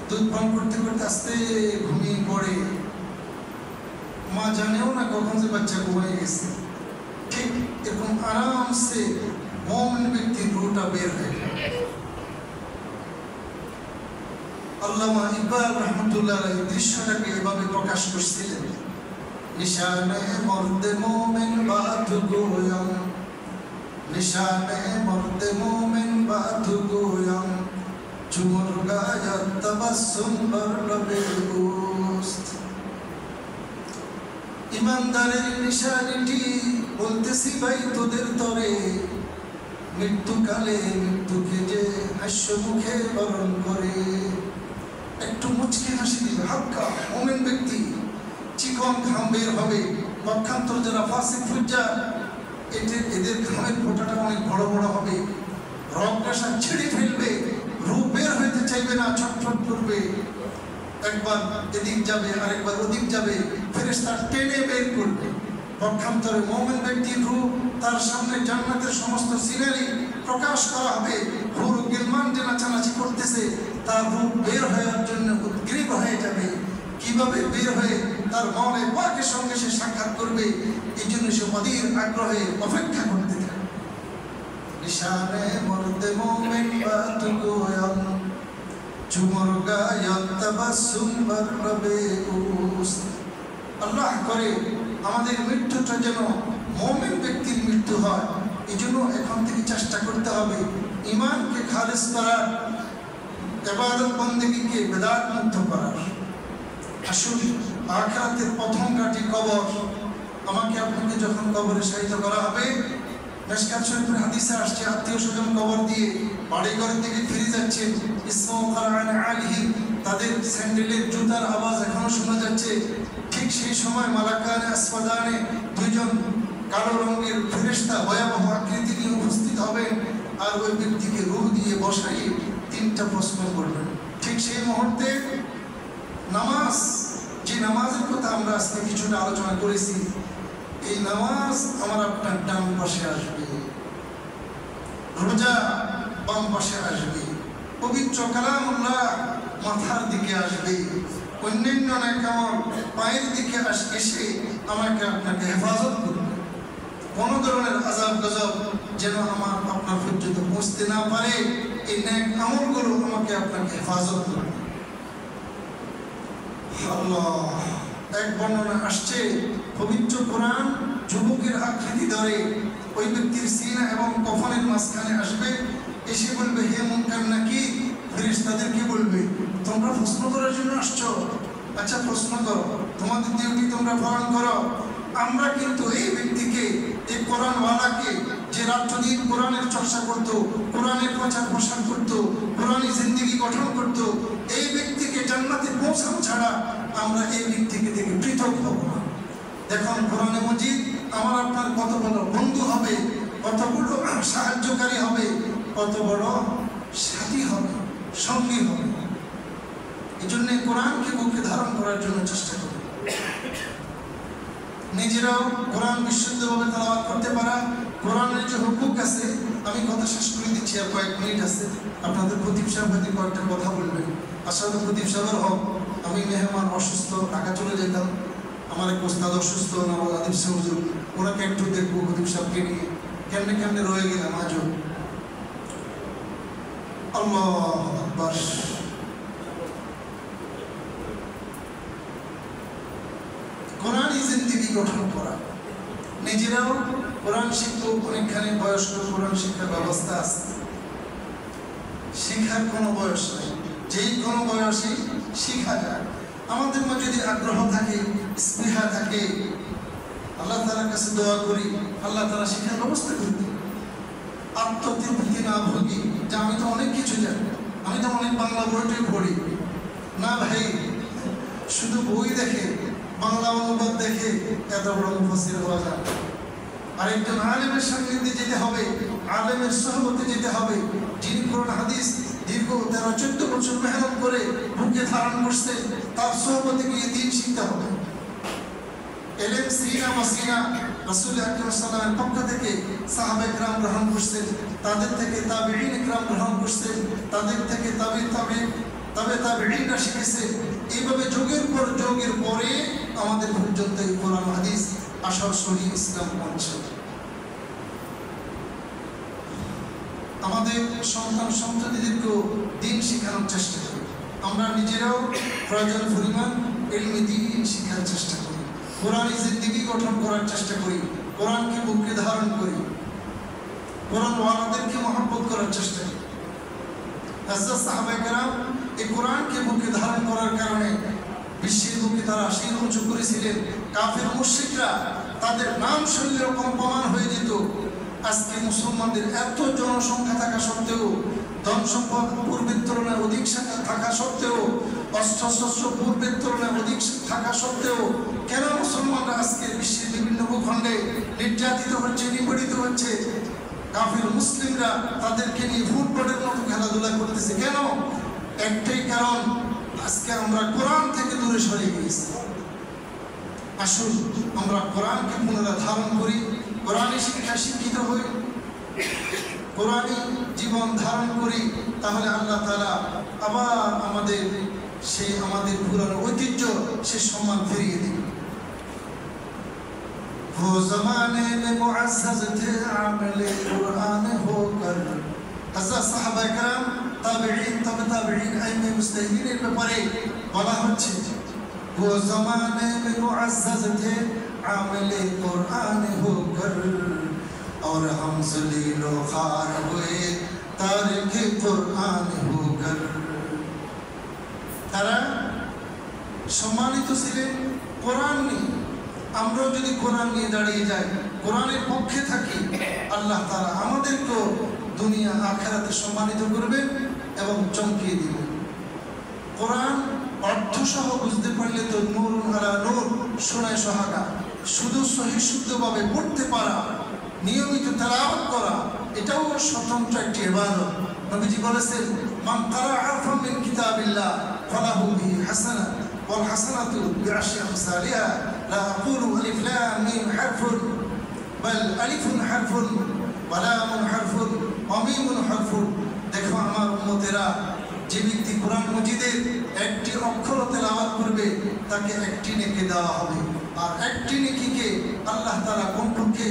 দুধ পান করতে করতে আস্তে ঘুমিয়ে পড়ে, মা জানেও না কখন যে বাচ্চা ঘুমিয়ে গেছে। ঠিক এরকম আরামসে মুমিন ব্যক্তির রূহটা বের হয়ে যায়। আল্লামা ইকবাল রহমতুল্লাহ আলাইহি দৃশ্যটাকে এভাবে প্রকাশ করছিলেন, নিশানে মর্দে মোমেন বাত গোয়াম, নিশানে মর্দে মোমেন বাত গোয়াম, চুমর গায়া তাবাসসুম বার লবে গোস্ত। ইমানদারের নিশানিটি বলতেছি ভাই তোদের তরে, মৃত্যুকালে মৃত্যুকে যে হাস্য মুখে বরণ করে। একটু মুচকি হাসি দিবে হালকা মুমিন ব্যক্তি, চিকন ঘাম বের হবে। পক্ষান্তর যারা ফাসিক ফুজ্জার, এদের ঘামের ফোঁটাটা অনেক বড় বড় হবে, রক্তটা ছিঁড়ে ফেলবে, রূহ বের হইতে চাইবে না, ছটফট করবে, একবার এদিক যাবে আরেকবার ওদিক যাবে, ফেরেশতা টেনে বের করবে। পক্ষান্তরে মুমিন ব্যক্তির রূহ তার সামনে জান্নাতের সমস্ত সিনারি প্রকাশ করা হবে, হুর গিলমান যে নাচানাচি করতেছে, তার রূহ বের হওয়ার জন্য উদ্গ্রীব হয়ে যাবে। কিভাবে বের হয়ে তার মনে পাকের সঙ্গে সে সাক্ষাৎ করবে। এই জন্য সে অধীর আগ্রহে অপেক্ষা করতে থাকে। নিশানে মরদে মোমেন বাতুগোয়ান চুমর গায়ত তাবাসসুম বরবে উস। আল্লাহ করে আমাদের মৃত্যুটা যেন মুমিন ব্যক্তির মৃত্যু হয়। এই জন্য এখন থেকে চেষ্টা করতে হবে ঈমানকে খালিস করার, ইবাদত বন্দেগীকে বিদআত মুক্ত করার। আসুন, আখিরাতের প্রথম ঘাঁটি কবর। আমাকে আপনাকে যখন কবরে শায়িত করা হবে, মিশকাত শরীফের হাদিসে আসছে, আত্মীয় স্বজন কবর দিয়ে বাড়ি ঘরের দিকে ফিরে যাচ্ছে, ইসমু কারআন আলিহি, তাদের স্যান্ডেলের জুতার আওয়াজ এখনো শোনা যাচ্ছে। ঠিক সেই সময় মালাকানে আসওয়াদানে দুইজন কালো রঙের ফেরেশতা ভয়াবহ আকৃতি নিয়ে উপস্থিত হবেন আর ওই ব্যক্তিকে রূহ দিয়ে বসাইয়ে তিনটা প্রশ্ন করবেন। ঠিক সেই মুহূর্তে নামাজ, যে নামাজের কথা আমরা আজকে কিছুটা আলোচনা করেছি, এই নামাজ আমার আপনার ডান পাশে আসবে, রোজা বাম পাশে আসবে, পবিত্র কালামুল্লাহ মাথার দিকে আসবে, অন্যান্য নেকামল পায়ের দিকে এসে আমাকে আপনাকে হেফাজত করবে। কোন ধরনের আযাব গজব যেন আমার আপনার পর্যন্ত পৌঁছতে না পারে, এই নেক আমলগুলো আমাকে আপনাকে হেফাজত করবে। আল্লাহ, এক বর্ণনা আসছে, পবিত্র কোরআন যুবকের আকৃতি ধরে ওই ব্যক্তির সিনা এবং কফনের মাঝখানে আসবে, এসে বলবে, হে মুনকার নাকির। ফেরেশতাদেরকে বলবে, তোমরা প্রশ্ন করার জন্য আসছো? আচ্ছা, প্রশ্ন করো, তোমাদের ডিউটি তোমরা পালন করো। আমরা কিন্তু এই ব্যক্তিকে, এই কোরআনওয়ালাকে, যে রাত্রদিন কোরআনের চর্চা করত, কোরআনের প্রচার প্রসার করত, কোরআনী জিন্দেগি গঠন করত, এই ব্যক্তিকে জান্নাতে পৌঁছানো ছাড়া আমরা এই ব্যক্তিকে থেকে পৃথক হব না। দেখুন, কোরআনে মজিদ আমার আপনার কত বড় বন্ধু হবে, কত বড় সাহায্যকারী হবে, কত বড় সাথী হবে, সঙ্গী হবে। এই জন্য কোরআনকে বুকে ধারণ করার জন্য চেষ্টা করি। নিজেরাও কোরআন বিশুদ্ধভাবে তেলাওয়াত করতে পারা, কোরআনের যে হুকুক আছে, আমি কথা শেষ করে দিচ্ছি, আর কয়েক মিনিট আছে। আপনাদের প্রদীপ সাহেব হয়তো কয়েকটা কথা বলবেন। আসলে প্রদীপ সাহেবের হোক, আমি মেহমান অসুস্থ, ঢাকা চলে যেতাম, আমার এক ওস্তাদ অসুস্থ, নবাব আদিব সাহেব হুজুর, ওনাকে একটু দেখবো, প্রদীপ সাহেবকে নিয়ে কেমনে কেমনে রয়ে গেলাম আজও। আল্লাহু আকবার। কোরআনী জিন্দেগি গঠন করা, নিজেরাও কোরআন শিখবো। অনেকখানি বয়স্ক কোরআন শিক্ষার ব্যবস্থা আছে, শিখার কোনো বয়স নেই, যেই কোনো বয়সে শিখা যায়। আমাদের মধ্যে যদি আগ্রহ থাকে, স্পৃহা থাকে, আল্লাহ তাআলার কাছে দোয়া করি, আল্লাহ তাআলা শিক্ষার ব্যবস্থা করবে। আত্মতৃপ্তি না ভোগী যে আমি তো অনেক কিছু জানি, আমি তো অনেক বাংলা বইটাই পড়ি না ভাই, শুধু বই দেখে, বাংলা অনুবাদ দেখে এত বড় মুফাসসির হওয়া যায়। আর একজন আলেমের সান্নিধ্যে যেতে হবে, আলেমের সোহবতে যেতে হবে, যিনি কোরআন হাদিস দীর্ঘ 13-14 বছর মেহনত করে বুকে ধারণ করছে, তার সোহবতে গিয়ে দ্বীন শিখতে হবে। এলেম সিনা মাসিনা রাসূল আকরাম সাল্লাল্লাহু আলাইহি ওয়াসাল্লামের পক্ষ থেকে সাহাবায়ে কেরাম গ্রহণ করছেন, তাদের থেকে তাবেঈন কেরাম গ্রহণ করছেন, তাদের থেকে তাবেঈনরা শিখেছে। এইভাবে যুগের পর যুগের পরে আমাদের পর্যন্ত এই কোরআন হাদিস আসার সহি ইসলাম পৌঁছে। আমাদের সন্তান সন্ততিদেরকেও দ্বীন শেখানোর চেষ্টা করি। আমরা নিজেরাও প্রয়োজন পরিমাণ ইলমে দ্বীন শেখার চেষ্টা করি, কোরআনী জিন্দেগি গঠন করার চেষ্টা করি, কোরআনকে বুকে ধারণ করি, কোরআনওয়ালাদেরকে মহব্বত করার চেষ্টা করি। হযরত সাহাবায়ে কেরাম এই কোরআনকে বুকে ধারণ করার কারণে বিশ্বের বুকে তারা শির উঁচু করেছিলেন। কাফের মুশরিকরা তাদের নাম শুনলেও কম্পমান হয়ে যেত। আজকে মুসলমানদের এত জনসংখ্যা থাকা সত্ত্বেও, ধন সম্পদ পূর্বের তুলনায় অধিক থাকা সত্ত্বেও, অস্ত্রশস্ত্র পূর্বের তুলনায় অধিক থাকা সত্ত্বেও কেন মুসলমানরা আজকে বিশ্বের বিভিন্ন ভূখণ্ডে নির্যাতিত হচ্ছে, নিপীড়িত হচ্ছে? কাফির মুসলিমরা তাদেরকে নিয়ে ফুটবলের মতো খেলাধুলা করতেছে কেন? একটাই কারণ, আজকে আমরা কোরআন থেকে দূরে সরে গিয়েছি। আসুন আমরা কোরআনকে পুনরায় ধারণ করি, কোরআনী শিক্ষায় শিক্ষিত হই, কোরআনী জীবন ধারণ করি, তাহলে আল্লাহ তাআলা আবার আমাদের পুরানো ঐতিহ্য, সে সম্মান ফিরিয়ে দিন। वो ज़माने में मुअज़्ज़ज़ थे आमिले कुरान होकर। हज़रत साहबा किराम ताबिईन तबे ताबिईन आइम्मे मुस्ताहिदीনের ব্যাপারে বলা হচ্ছে वो ज़माने में मुअज़्ज़ज़ थे आमिले कुरान होकर और हम ज़लील व ख़ार हुए तारिके कुरान होकर। তারা সম্মানিত ছিলেন কোরআন নিয়ে। আমরাও যদি কোরআন নিয়ে দাঁড়িয়ে যাই, কোরআনের পক্ষে থাকি, আল্লাহ তাআলা আমাদেরকেও দুনিয়া আখিরাতে সম্মানিত করবেন এবং চমকিয়ে দিবেন। কোরআন অর্থসহ বুঝতে পারলে তো নূরুন আলা নূর, শোনায় সোহাগা। শুধু সহি শুদ্ধভাবে পড়তে পারা, নিয়মিত তেলাওয়াত করা, এটাও স্বতন্ত্র একটি ইবাদত। নবীজি বলেছেন, মান কারা হারফাম মিন কিতাবিল্লাহ ফালাহু বিহি হাসানাহ ওয়াল হাসানাতু বিআশরি আমসালিহা লা আকুলু আলিফ লাম মিম হারফুন বাল আলিফুন হারফুন ওয়া লামুন হারফুন ওয়া মিমুন হারফুন। দেখো আমার উম্মতেরা, যে ব্যক্তি কোরআন মজিদের একটি অক্ষর তেলাওয়াত করবে তাকে একটি নেকি দেওয়া হবে, আর একটি নেকিকে আল্লাহ তাআলা কমপক্ষে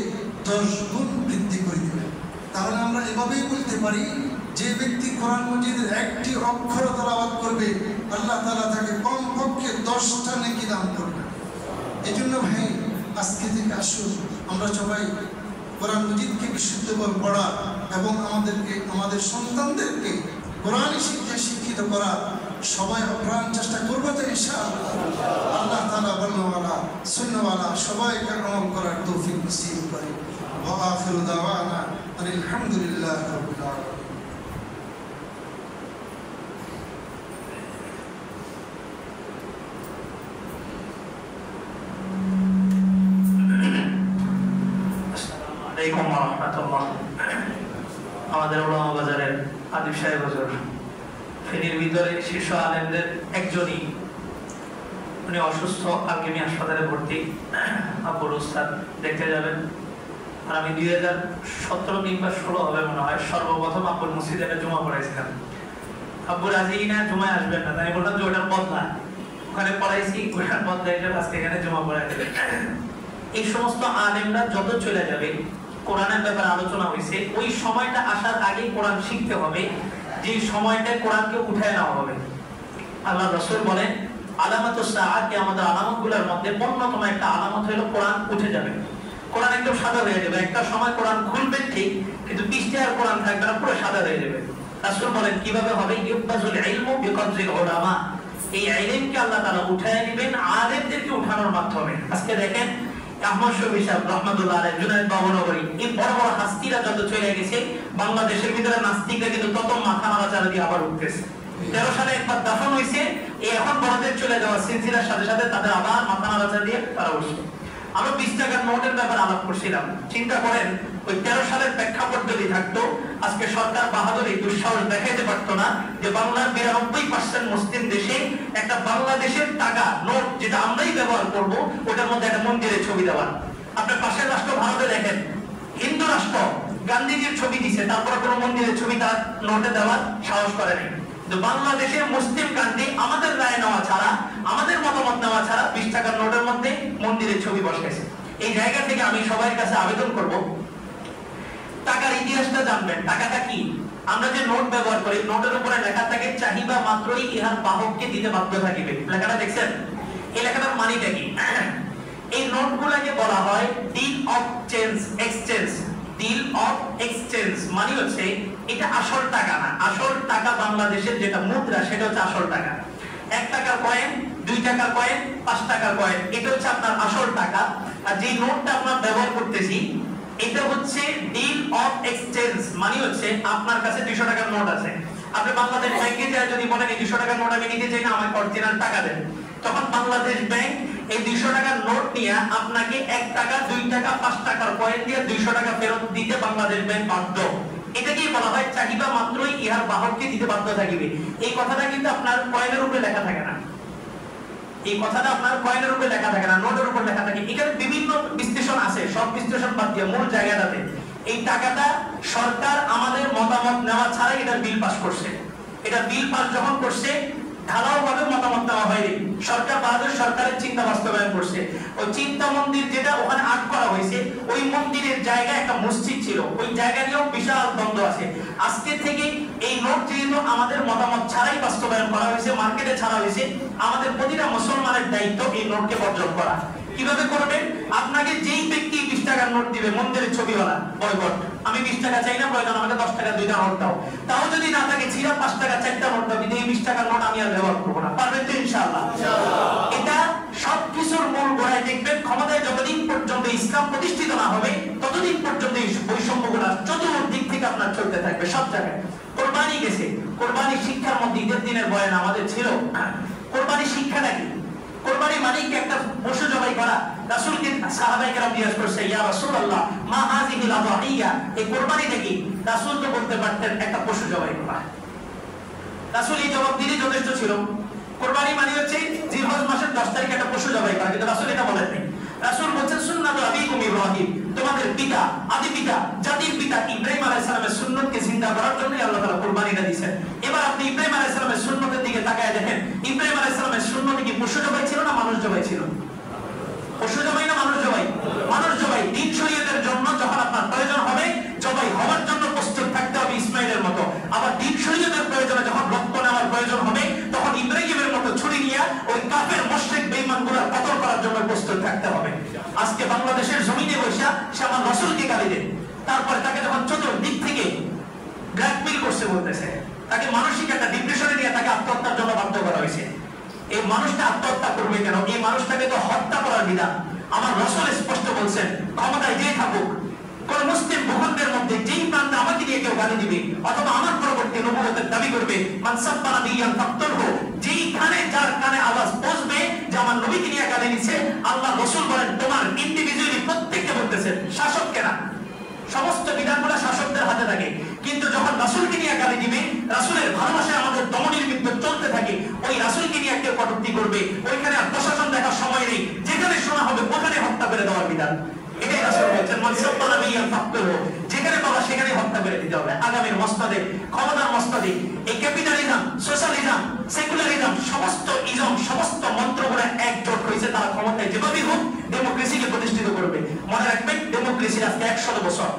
10 গুণ বৃদ্ধি করে দেবেন। তাহলে আমরা এভাবেই বলতে পারি, যে ব্যক্তি কোরআন মজিদের একটি অক্ষর তেলাওয়াত করবে আল্লাহ তাআলা তাকে কমপক্ষে 10টা নেকি দান করবেন। এজন্য ভাই, আজকে থেকে আসুন আমরা সবাই কোরআন মজিদকে বিশুদ্ধভাবে পড়া এবং আমাদের সন্তানদেরকে কোরআনী শিক্ষায় শিক্ষিত করা সবাই অপ্রাণ চেষ্টা করবো তো ইনশাআল্লাহ। আল্লাহ তাআলা বলনেওয়ালা সুন্নওয়ালা সবাইকে আমল করার তৌফিক নসিব করে। ওয়া আখিরু দাওয়ানা আলহামদুলিল্লাহি রাব্বিল আলামিন। আসসালামু আলাইকুম ওয়া রাহমাতুল্লাহ। আমাদের ওলামা বাজারের আদিব সাহেব হুজুর, ফেনীর ভিতরে শীর্ষ আলেমদের একজনই, উনি অসুস্থ, আলকেমি হাসপাতালে ভর্তি। আব্বুর উস্তাদ দেখতে যাবেন। আর আমি 2017 কিংবা 16 হবে মনে হয়, সর্বপ্রথম আব্বুর মসজিদে জুমা পড়াইছিলাম। আব্বুর আজই না জুমায় আসবেন না, আমি বললাম যে ওটার বদলা, ওখানে পড়াইছি, ওটার বদলা হিসেবে আজকে এখানে জুমা পড়াই দেবেন। এই সমস্ত আলেমরা যত চলে যাবে, কোরআনের ব্যাপারে আলোচনা হয়েছে, ওই সময়টা আসার আগে কোরআন শিখতে হবে, যে সময়টা কোরআনকে উঠায় নেওয়া হবে। আল্লাহ রাসূল বলেন, আলামাতুস সাআহ, কিয়ামতের আলামতগুলোর মধ্যে অন্যতম একটা আলামত হলো কোরআন উঠে যাবে। কোরআন একদম সাদা হয়ে যাবে। একটা সময় কোরআন খুলবে ঠিক, কিন্তু পৃষ্ঠে আর কোরআন থাকবে না, পুরো সাদা হয়ে যাবে। রাসূল বলেন কিভাবে হবে? ইউবাজুল ইলমু বিকদরিল উলামা। এই ইলমকে আল্লাহ তাআলা উঠায় নেবেন আলেমদেরকে উঠানোর মাধ্যমে। আজকে দেখেন আহমদ শফি সাহেব রহমাতুল্লাহ আলাইহি, জুনায়েদ বাবনগরী, এই বড় বড় হাস্তিরা যত চলে গেছে, বাংলাদেশের ভিতরে নাস্তিকরা কিন্তু তত মাথা নাড়াচাড়া দিয়ে আবার উঠতেছে। 13 সালে একবার দাফন হয়েছে, এই এখন বড়দের চলে যাওয়া সিলসিলার সাথে সাথে তাদের আবার মাথা নাড়াচাড়া দিয়ে তারা উঠছে। আমরা 20 টাকার নোটের ব্যাপারে আলাপ করছিলাম। চিন্তা করেন, ওই 13 সালের প্রেক্ষাপট যদি থাকতো, আজকে সরকার বাহাদুরি দুঃসাহস দেখাইতে পারতো না যে বাংলার 92% মুসলিম দেশে একটা বাংলাদেশের টাকা নোট, যেটা আমরাই ব্যবহার করব, ওটার মধ্যে একটা মন্দিরের ছবি দেওয়া। আপনার পাশের রাষ্ট্র ভারতে দেখেন, হিন্দু রাষ্ট্র, গান্ধীজির ছবি দিছে, তারপরে কোনো মন্দিরের ছবি তার নোটে দেওয়ার সাহস করে নাই। কিন্তু বাংলাদেশে মুসলিম কান্ট্রি আমাদের রায় নেওয়া ছাড়া, আমাদের মতামত নেওয়া ছাড়া 20 টাকার নোটের মধ্যে মন্দিরের ছবি বসাইছে। এই জায়গা থেকে আমি সবার কাছে আবেদন করব, টাকার ইতিহাসটা জানবেন। টাকাটা কি? আমরা যে নোট ব্যবহার করি, নোটের উপরে লেখা থাকে, চাহিদা মাত্রই ইহার বাহককে দিতে বাধ্য থাকিবে। লেখাটা দেখছেন? এই লেখাটার মানেটা কি? এই নোটগুলোকে বলা হয় bill of change, exchange. Bill of exchange মানে হচ্ছে এটা আসল টাকা না। আসল টাকা বাংলাদেশের যেটা মুদ্রা, সেটা হচ্ছে আসল টাকা। 1 টাকার কয়েন, 2 টাকার কয়েন, 5 টাকার কয়েন, এটা হচ্ছে আপনার আসল টাকা। আর যে নোটটা আমরা ব্যবহার করতেছি, এটা হচ্ছে ডিল অফ এক্সচেঞ্জ মানে হচ্ছে আপনার কাছে 200 টাকার নোট আছে, আপনি বাংলাদেশ ব্যাংকে যায় যদি বলেন এই 200 টাকার নোট আমি নিতে চাই না, আমাকে অরিজিনাল টাকা দেন, তখন বাংলাদেশ ব্যাংক এই 200 টাকার নোট নিয়ে আপনাকে 1 টাকা, 2 টাকা, 5 টাকার কয়েন দিয়ে 200 টাকা ফেরত দিতে বাংলাদেশ ব্যাংক বাধ্য। এটাকেই বলা হয় চাহিদা মাত্রই ইহার বাহককে দিতে বাধ্য থাকিবে। এই কথাটা কিন্তু আপনার কয়েনের উপরে লেখা থাকে না। এই কথাটা আপনার কয়েনের উপরে লেখা থাকে না, নোটের উপর লেখা থাকে। এখানে বিভিন্ন বিশ্লেষণ আছে, সব বিশ্লেষণ বাদ দিয়ে মূল জায়গাটাতে এই টাকাটা সরকার আমাদের মতামত নেওয়া ছাড়াই এটা বিল পাস করছে। এটা বিল পাস যখন করছে, ঢালাওভাবে মতামত দেওয়া হয়নি। সরকার বাহাদুর সরকারের চিন্তা বাস্তবায়ন করছে। ওই চিন্তা মন্দির যেটা ওখানে আর্ট করা হয়েছে, ওই মন্দিরের জায়গায় একটা মসজিদ ছিল, ওই জায়গা নিয়েও বিশাল দ্বন্দ্ব আছে। আজকে থেকে এই নোট যেহেতু আমাদের মতামত ছাড়াই বাস্তবায়ন করা হয়েছে, মার্কেটে ছাড়া হয়েছে, আমাদের প্রতিটা মুসলমানের দায়িত্ব এই নোটকে বর্জন করা। কিভাবে করবেন? আপনাকে যেই ব্যক্তি 20 টাকার নোট দিবে, মন্দিরের ছবিওয়ালা, বয়কট। আমি 20 টাকা চাই না, প্রয়োজন আমাকে 10 টাকা 2টা নোট দাও। তাও যদি না থাকে, ছিঁড়া 5 টাকা 4টা নোট দাও, কিন্তু এই 20 টাকার নোট আমি আর ব্যবহার করবো না। পারবেন তো ইনশাআল্লাহ? এটা সবকিছুর মূল গোড়ায় দেখবেন, ক্ষমতায় যতদিন পর্যন্ত ইসলাম প্রতিষ্ঠিত না হবে, ততদিন পর্যন্ত এই বৈষম্যগুলো চতুর্দিক থেকে আপনার চলতে থাকবে, সব জায়গায়। কোরবানি গেছে, কোরবানি শিক্ষার মধ্যে ঈদের দিনের বয়ান আমাদের ছিল। কোরবানি শিক্ষাটা কি? কোরবানি মানে কি একটা পশু জবাই করা? রাসূলকে সাহাবায়ে কেরাম জিজ্ঞাসা করছে, ইয়া রাসূলুল্লাহ মা হাযিহিল আযহিয়া, এই কোরবানিটা কি? রাসূল তো বলতে পারতেন একটা পশু জবাই করা। রাসূল এই জবাব দিতে যথেষ্ট ছিল। কোরবানি মানে হচ্ছে জিলহজ মাসের 10 তারিখে একটা পশু জবাই করা, কিন্তু রাসূল এটা বলেননি। রাসূল বলেছেন সুন্নাতু আবিকুম ইব্রাহিম, তোমাদের পিতা, আদি পিতা, জাতির পিতা ইব্রাহিম আলাইহিস সালামের সুন্নতকে জিন্দা করার জন্য আল্লাহ তাআলা কুরবানিটা দিয়েছেন। এবার আপনি ইব্রাহিম আলাইহিস সালামের সুন্নতের দিকে তাকায় দেখেন, ইব্রাহিম আলাইহিস সালামের সুন্নতে কি পশু জবাই ছিল না মানুষ জবাই ছিল? পশু জবাই না মানুষ জবাই? মানুষ জবাই। দ্বীন শরীয়তের জন্য যখন আপনার প্রয়োজন হবে, জবাই হওয়ার জন্য প্রস্তুত থাকতে হবে ইসমাইলের মতো। আবার দ্বীন শরীয়তের প্রয়োজনে যখন রক্ত নেওয়ার প্রয়োজন হবে, তখন ইব্রাহিমের মতো ছুরি নিয়ে ওই কাফের মুশরিক বেঈমানগুলোর কতল করার জন্য প্রস্তুত থাকতে হবে। আজকে বাংলাদেশের জমিনে বসে সে আমার রাসূলকে গালি দেন, তারপরে তাকে যখন চতুর্দিক থেকে ব্ল্যাকমেইল করছে, বলতেছে তাকে মানসিক একটা ডিপ্রেশনে নিয়ে তাকে আত্মহত্যার জন্য বাধ্য করা হয়েছে। এই মানুষটা আত্মহত্যা করবে কেন? এই মানুষটাকে তো হত্যা করার বিধান আমার রাসূল স্পষ্ট বলছেন। ক্ষমতায় যে থাকুক, কোন মুসলিম ভূখণ্ডের মধ্যে যেই প্রান্তে আমাকে নিয়ে কেউ গালি দিবে অথবা আমার পরবর্তী নবুয়তের দাবি করবে, মান সাব্বানা বিয়ান ফাকতুলহু, যেইখানে যার কানে আওয়াজ পৌঁছবে যে আমার নবীকে নিয়ে গালি দিচ্ছে, আল্লাহ রাসূল বলেন তোমার ইন্ডিভিজুয়ালি প্রত্যেককে বলতেছেন, শাসককে না। সমস্ত বিধানগুলো শাসকদের হাতে থাকে, কিন্তু যখন রাসূলকে নিয়ে গালি দিবে, রাসূলের ভালোবাসায় আমাদের দমনের বিদ্যুৎ চলতে থাকে, ওই রাসূলকে নিয়ে কেউ কটূক্তি করবে, ওইখানে আর প্রশাসন দেখার সময় নেই, যেখানে শোনা হবে ওখানে হত্যা করে দেওয়ার বিধান। এটাই রাসূল বলেছেন, মান সাব্বানা বিয়ান ফাকতুলহু, যেখানে পাওয়া সেখানে হত্যা করে দিতে হবে। আগামীর মসনদে, ক্ষমতার মসনদে এই ক্যাপিটালিজম, সোশ্যালিজম, সেকুলারিজম, সমস্ত ইজম, সমস্ত মন্ত্রগুলো একজোট হয়েছে, তারা ক্ষমতায় যেভাবেই হোক ডেমোক্রেসিকে প্রতিষ্ঠিত করবে। মনে রাখবেন, ডেমোক্রেসি আজকে 100 বছর,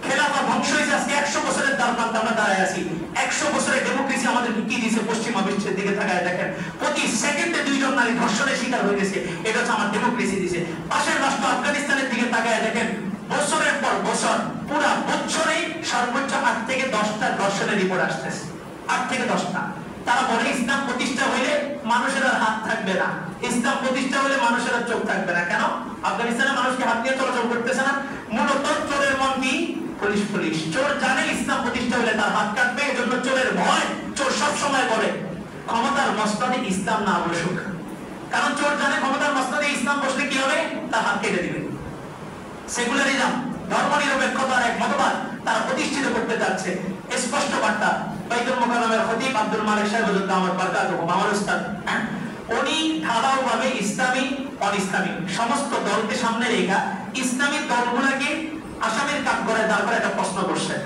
খেলাফা ধ্বংস হয়েছে, আজকে 100 বছরের দ্বারপ্রান্তে আমরা দাঁড়ায় আছি। 100 বছরের ডেমোক্রেসি আমাদের কি দিয়েছে? পশ্চিমা বিশ্বের দিকে তাকায় দেখেন, প্রতি সেকেন্ডে 2 জন নারী ধর্ষণের শিকার হয়ে গেছে। এটা হচ্ছে আমার ডেমোক্রেসি দিয়েছে। পাশের রাষ্ট্র আফগানিস্তানের দিকে তাকায় দেখেন, বছরের পর বছর, পুরা বছরে সর্বোচ্চ 8 থেকে 10টা ধর্ষণের রিপোর্ট আসতেছে, 8 থেকে 10টা। তারা বলে ইসলাম প্রতিষ্ঠা হইলে মানুষের আর হাত থাকবে না, ইসলাম প্রতিষ্ঠা হলে মানুষের আর চোখ থাকবে না। কেন? আফগানিস্তানের মানুষকে হাত নিয়ে চলাচল করতেছে না। মূলত চোরের মন কি? Police police. চোর জানে ইসলাম প্রতিষ্ঠা হলে তার হাত কাটবে, এজন্য চোরের ভয়। চোর সব সময় বলে ক্ষমতার মসনদে ইসলাম না বসুক, কারণ চোর জানে ক্ষমতার মসনদে ইসলাম বসলে কি হবে? তার হাত কেটে দিবে। সেকুলারিজম, ধর্মনিরপেক্ষতার এক মতবাদ তারা প্রতিষ্ঠিত করতে যাচ্ছে। স্পষ্ট বার্তা বাইতুল মুকাররমের খতিব আব্দুল মালিক সাহেব দামাত বারকাতুহু, আমার উস্তাদ, উনি ঢালাওভাবে ইসলামী অন ইসলামিক সমস্ত দলকে সামনে রেখে ইসলামী দলগুলোকে আসামের কাঠগড়ায় দাঁড় করে একটা প্রশ্ন করছেন।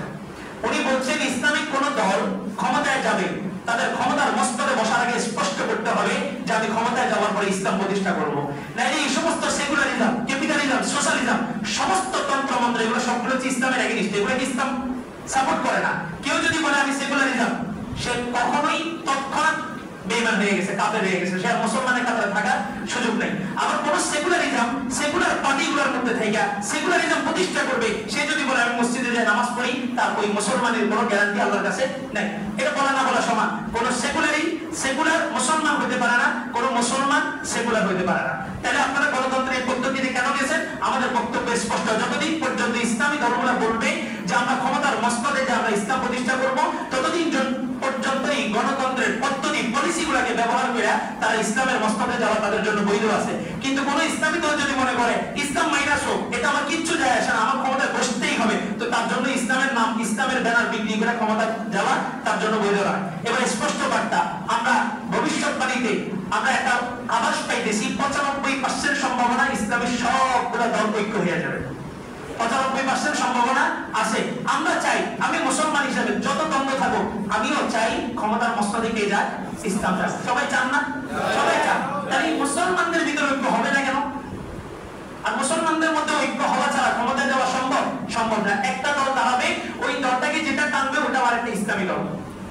উনি বলছেন ইসলামিক কোন দল ক্ষমতায় যাবে, তাদের ক্ষমতার মস্তদে বসার আগে স্পষ্ট করতে হবে যে আমি ক্ষমতায় যাওয়ার পরে ইসলাম প্রতিষ্ঠা করবো। নাইলে এই সমস্ত সেকুলারিজম, ক্যাপিটালিজম, সোশ্যালিজম, সমস্ত তন্ত্রমন্ত্র, এগুলো সবগুলো হচ্ছে ইসলামের এগেইনস্ট, এগুলো ইসলাম সাপোর্ট করে না। কেউ যদি বলে আমি সেকুলারিজম, সে কখনোই তৎক্ষণাৎ বেঈমান হয়ে গেছে, কাফের হয়ে গেছে, সে মুসলমানের কাতারে থাকার সুযোগ নেই। আবার কোন সেকুলারিজম, সেকুলার পার্টিগুলোর মধ্যে থেকে সেকুলারিজম প্রতিষ্ঠা করবে, সে যদি বলে আমি মসজিদে যাই নামাজ পড়ি, তার ওই মুসলমানের কোনো গ্যারান্টি আল্লাহর কাছে নেই। এটা বলা না বলা সমান। কোন সেকুলার মুসলমান হতে পারে না, কোন মুসলমান সেকুলার হতে পারে না। তাহলে আপনারা গণতন্ত্রের পদ্ধতিতে কেন গেছেন? আমাদের বক্তব্য স্পষ্ট, যতদিন পর্যন্ত ইসলামী ধর্মগুলো বলবে যে আমরা ক্ষমতার মসনদে যে আমরা ইসলাম প্রতিষ্ঠা করব, ততদিন পর্যন্ত এই গণতন্ত্রের পদ্ধতি পলিসিগুলোকে ব্যবহার করে তারা ইসলামের মসনদে যাওয়া তাদের জন্য বৈধ আছে। কিন্তু কোন ইসলামী দল যদি মনে করে ইসলাম মাইনাস হোক, এটা আমার কিচ্ছু যায় আসে না, আমার ক্ষমতায় বসতেই হবে, তো তার জন্য ইসলামের নাম, ইসলামের ব্যানার বিক্রি করে ক্ষমতা যাওয়া তার জন্য বৈধ নয়। এবার স্পষ্ট বার্তা, আমরা ভবিষ্যৎবাণীতে আমরা একটা আভাস পাইতেছি 95% সম্ভাবনা ইসলামের সবগুলা দল ঐক্য হয়ে যাবে। 95% সম্ভাবনা আছে। আমরা চাই, আমি মুসলমান হিসেবে যত দ্বন্দ্ব থাকুক যাব, আমিও চাই ক্ষমতার মসনদে কে যাক, ইসলাম যাক। সবাই চান না? সবাই চান। তাহলে মুসলমানদের ভিতরে ঐক্য হবে না কেন? আর মুসলমানদের মধ্যে ঐক্য হওয়া ছাড়া ক্ষমতায় যাওয়া সম্ভব? সম্ভব না। একটা দল দাঁড়াবে, ওই দলটাকে যেটা টানবে ওটা আরেকটা ইসলামী দল।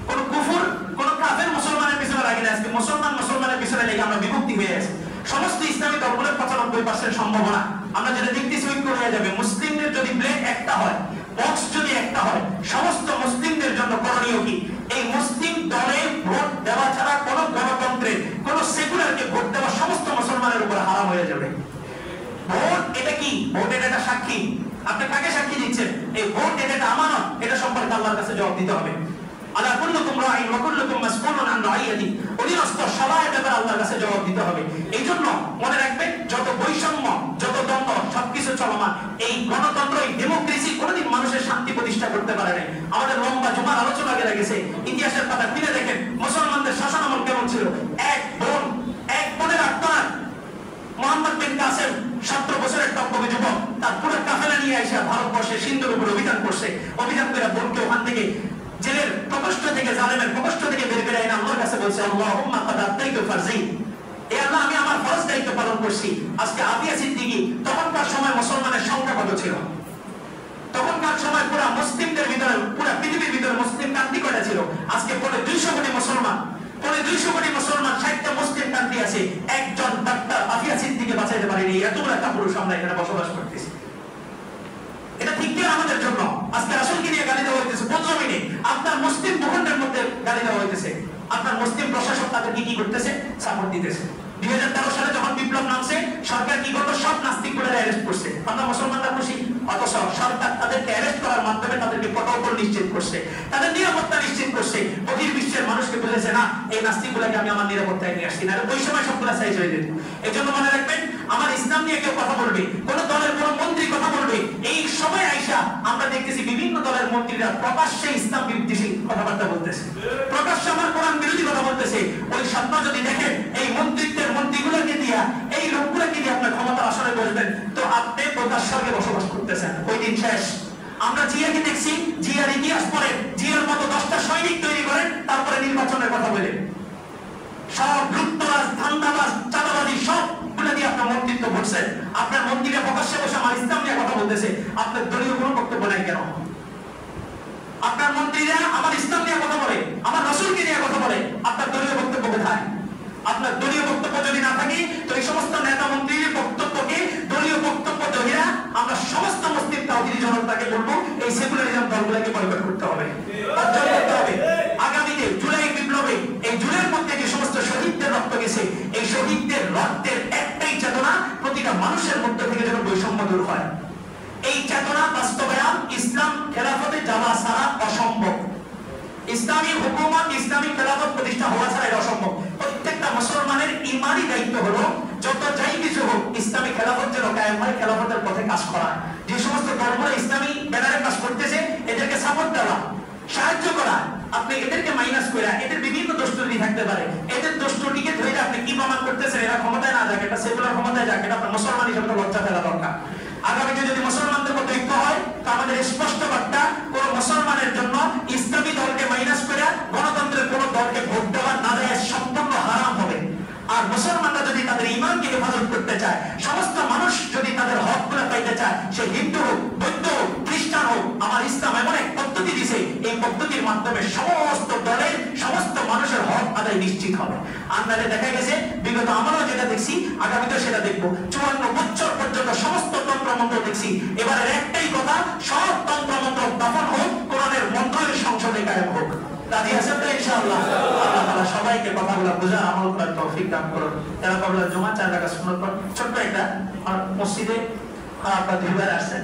কোন কুফর, কোন কাফের মুসলমানের পিছনে লাগে না। আজকে মুসলমানের পিছনে লেগে আমরা বিভক্তি হয়ে আছি। সমস্ত ইসলামী দলগুলোর 95% সম্ভাবনা আমরা যেটা দেখতেছি ঐক্য হয়ে যাবে। মুসলিমদের যদি ব্লেড একটা হয়, বক্স যদি একটা হয়, সমস্ত মুসলিমদের জন্য করণীয় কি? এই মুসলিম দলে ভোট দেওয়া ছাড়া কোন গণতন্ত্রে, কোন সেকুলারকে ভোট দেওয়া সমস্ত মুসলমানের উপর হারাম হয়ে যাবে। ভোট এটা কি? ভোট এটা সাক্ষী। আপনি কাকে সাক্ষী দিচ্ছেন? এই ভোট এটা আমানত। এটা সম্পর্কে আল্লাহর কাছে জবাব দিতে হবে। আলা কুল্লুকুম রাঈন ওয়া কুল্লুকুম মাসউলুন আন রাঈয়াতি। অধীনস্থ সবাই এটা আল্লাহর কাছে জবাব দিতে হবে। এইজন্য মনে রাখবেন, যত বৈষম্য, যত দ্বন্দ্ব, সবকিছু চলমান। এই গণতন্ত্র, এই ডেমোক্রেসি কোনোদিন মানুষের শান্তি প্রতিষ্ঠা করতে পারে নাই। আমাদের লম্বা জুমার আলোচনা গেলে গেছে, ইতিহাসের পাতা ফিরে দেখেন মুসলমানদের শাসন আমল কেমন ছিল। এক বোনের আত্মনাথ মোহাম্মদ বিন কাসেম 17 বছরের টকটকে যুবক, তার পুরো কাফেলা নিয়ে এসে ভারতবর্ষে সিন্ধুর উপর অভিযান করছে। অভিযান করে বোনকে ওখান থেকে জেলের প্রকোষ্ঠ থেকে, জালেমের প্রকোষ্ঠ থেকে বের করে এনে আল্লাহর কাছে বলছে, আল্লাহুম্মা ক্বাদ আতাইতু ফারজি। এ আল্লাহ, আমি আমার ফরজ দায়িত্ব পালন করছি। আজকে আবিয়া সিদ্দিকী, তখনকার সময় মুসলমানের সংখ্যা কত ছিল? তখনকার সময় পুরো মুসলিমদের ভিতরে, পুরো পৃথিবীর ভিতরে মুসলিম কান্ট্রি কয়টা ছিল? আজকে পরে 200 কোটি মুসলমান, পরে 200 কোটি মুসলমান, 60টা মুসলিম কান্ট্রি আছে। একজন ডাক্তার আবিয়া সিদ্দিকী বাঁচাইতে পারেনি। এতগুলা কাপুরুষ আমরা এখানে বসবাস করতেছি। এটা ঠিক কি আমাদের জন্য? আজকে রাসূলকে নিয়ে গালি দেওয়া হইতেছে 15 মিনিট। আপনার মুসলিম ভূখণ্ডের মধ্যে গালি দেওয়া হইতেছে। আপনার মুসলিম প্রশাসক তাদেরকে কি করতেছে? সাপোর্ট দিতেছে। 2013 সালে যখন বিপ্লব নামছে, সরকার কি করলো? সব নাস্তিকগুলোকে অ্যারেস্ট করছে। আমরা মুসলমানরা খুশি? অথচ সরকার তাদেরকে অ্যারেস্ট করার মাধ্যমে তাদেরকে প্রটোকল নিশ্চিত করছে, তাদের নিরাপত্তা নিশ্চিত করছে। বহির্বিশ্বের মানুষকে বলেছে, না, এই নাস্তিকগুলোকে আমি আমার নিরাপত্তায় নিয়ে আসছি না। ওই সময় সবগুলো সাইজ হয়ে যেত। এই জন্য মনে রাখবেন, আমার ইসলাম নিয়ে কেউ কথা বলবে, কোন দলের কোন মন্ত্রী কথা বলবে, এই সময় আইসা আমরা দেখতেছি বিভিন্ন দলের মন্ত্রীরা প্রকাশ্যে ইসলাম বিদ্বেষী কথাবার্তা বলতেছে, প্রকাশ্যে আমার কোরআন বিরোধী কথা বলতেছে। ওই স্বপ্ন যদি দেখেন, এই মন্ত্রীগুলোকে দিয়া, এই লোকগুলোকে দিয়ে আপনার ক্ষমতার আসনে বসবেন, তো আপনি প্রকাশ্যে বসবাস করতেছেন। ওই দিন শেষ। আমরা জিয়াকে দেখছি, জিয়ার ইতিহাস পড়ে, জিয়ার মতো 10টা সৈনিক তৈরি করেন, তারপরে নির্বাচনের কথা বলে সব লুটতরাজ, ধান্দাবাজ, চাঁদাবাজি সবগুলো দিয়ে আপনার মন্ত্রিত্ব করছেন। আপনার মন্ত্রীরা প্রকাশ্যে বসে আমার ইসলাম নিয়ে কথা বলতেছে, আপনার দলীয় কোনো বক্তব্য নাই কেন? আপনার মন্ত্রীরা আমার ইসলাম নিয়ে কথা বলে, আমার রাসূলকে নিয়ে কথা বলে, আপনার দলীয় বক্তব্য কোথায়? আপনার দলীয় বক্তব্য যদি না থাকে, তো এই সমস্ত নেতা মন্ত্রীর বক্তব্যকে দলীয় বক্তব্য দহিরা আমরা সমস্ত মুসলিম তাওহীদি জনতাকে বলবো, এই সেকুলারিজম দলগুলোকে বয়কট করতে হবে, বর্জন করতে হবে। আগামীতে জুলাই বিপ্লবে, এই জুলাইয়ের মধ্যে যে সমস্ত শহীদদের রক্ত গেছে, এই শহীদদের রক্তের একটাই চেতনা, প্রতিটা মানুষের মধ্যে থেকে যেন বৈষম্য দূর হয়। এই চেতনা বাস্তবায়ন ইসলাম খেলাফতে যাওয়া ছাড়া অসম্ভব। ইসলামী হুকুমত, ইসলামী খেলাফত প্রতিষ্ঠা হওয়া ছাড়া এটা অসম্ভব। প্রত্যেকটা মুসলমানের ইমানি দায়িত্ব হলো, যত যাই কিছু হোক, ইসলামী খেলাফত যেন কায়েম হয়, খেলাফতের পথে কাজ করা। যে সমস্ত ধর্মরা ইসলামী ব্যানারে কাজ করতেছে, এদেরকে সাপোর্ট দেওয়া, সাহায্য করা। আপনি এদেরকে মাইনাস করে, এদের বিভিন্ন দোষত্রুটি থাকতে পারে, এদের দোষত্রুটিকে ধরে আপনি কি প্রমাণ করতেছেন? এরা ক্ষমতায় না যাক, এটা সেকুলার ক্ষমতায় যাক, এটা আপনার মুসলমান হিসেবে লজ্জা ফেলা দরকার। আগামীতে যদি মুসলমানদের মধ্যে ঐক্য হয়, তো আমাদের স্পষ্ট বার্তা, কোন মুসলমানের জন্য ইসলামী দলকে মাইনাস করে গণতন্ত্রের কোন দলকে ভোট দেওয়া না যায়, সম্পূর্ণ হারাম হবে। আর মুসলমানরা যদি তাদের ঈমানকে হেফাজত করতে চায়, সমস্ত মানুষ যদি তাদের হকগুলো পাইতে চায়, সে হিন্দু হোক, বৌদ্ধ হোক, খ্রিস্টান হোক, আমার ইসলাম এমন এক পদ্ধতি দিছে, এই পদ্ধতির মাধ্যমে সমস্ত দলের, সমস্ত মানুষের হক আদায় নিশ্চিত হবে। আন্দাজে দেখা গেছে, বিগত আমরাও যেটা দেখছি, আগামীতেও সেটা দেখবো। 54 বছর পর্যন্ত সমস্ত তন্ত্রমন্ত্র দেখছি। এবারের একটাই কথা, সব তন্ত্রমন্ত্র দফন হোক, কোরআনের মন্ত্রের সংসদে কায়েম হোক। রাজি আছেন তো ইনশাআল্লাহ? আল্লাহ তাআলা সবাইকে কথাগুলো বোঝা, আমল করার তৌফিক দান করুন। যারা কবলা জুমা 4 রাকাত সুন্নাত পড়েন, ছোট্ট একটা মসজিদে আপনারা 2 বার আসছেন,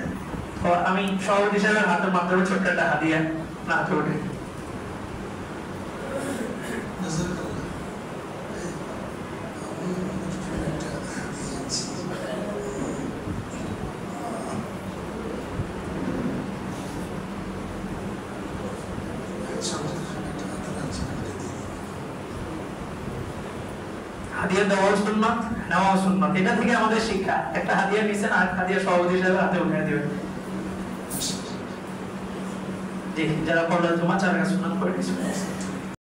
তো আমি সভাপতি হিসেবে হাতের মাধ্যমে ছোট্ট একটা হাদিয়া না করে হাদিয়া দেওয়া সুন্নাত, নেওয়া সুন্নাত। এটা থেকে আমাদের শিক্ষা, একটা হাদিয়া নিছেন আর হাদিয়া সভাপতি হিসেবে হাতে উঠিয়ে দিবেন। জি জি, যারা পড়লো তোমার 4 রাকাত সুন্নাত পড়ে নিয়েছে।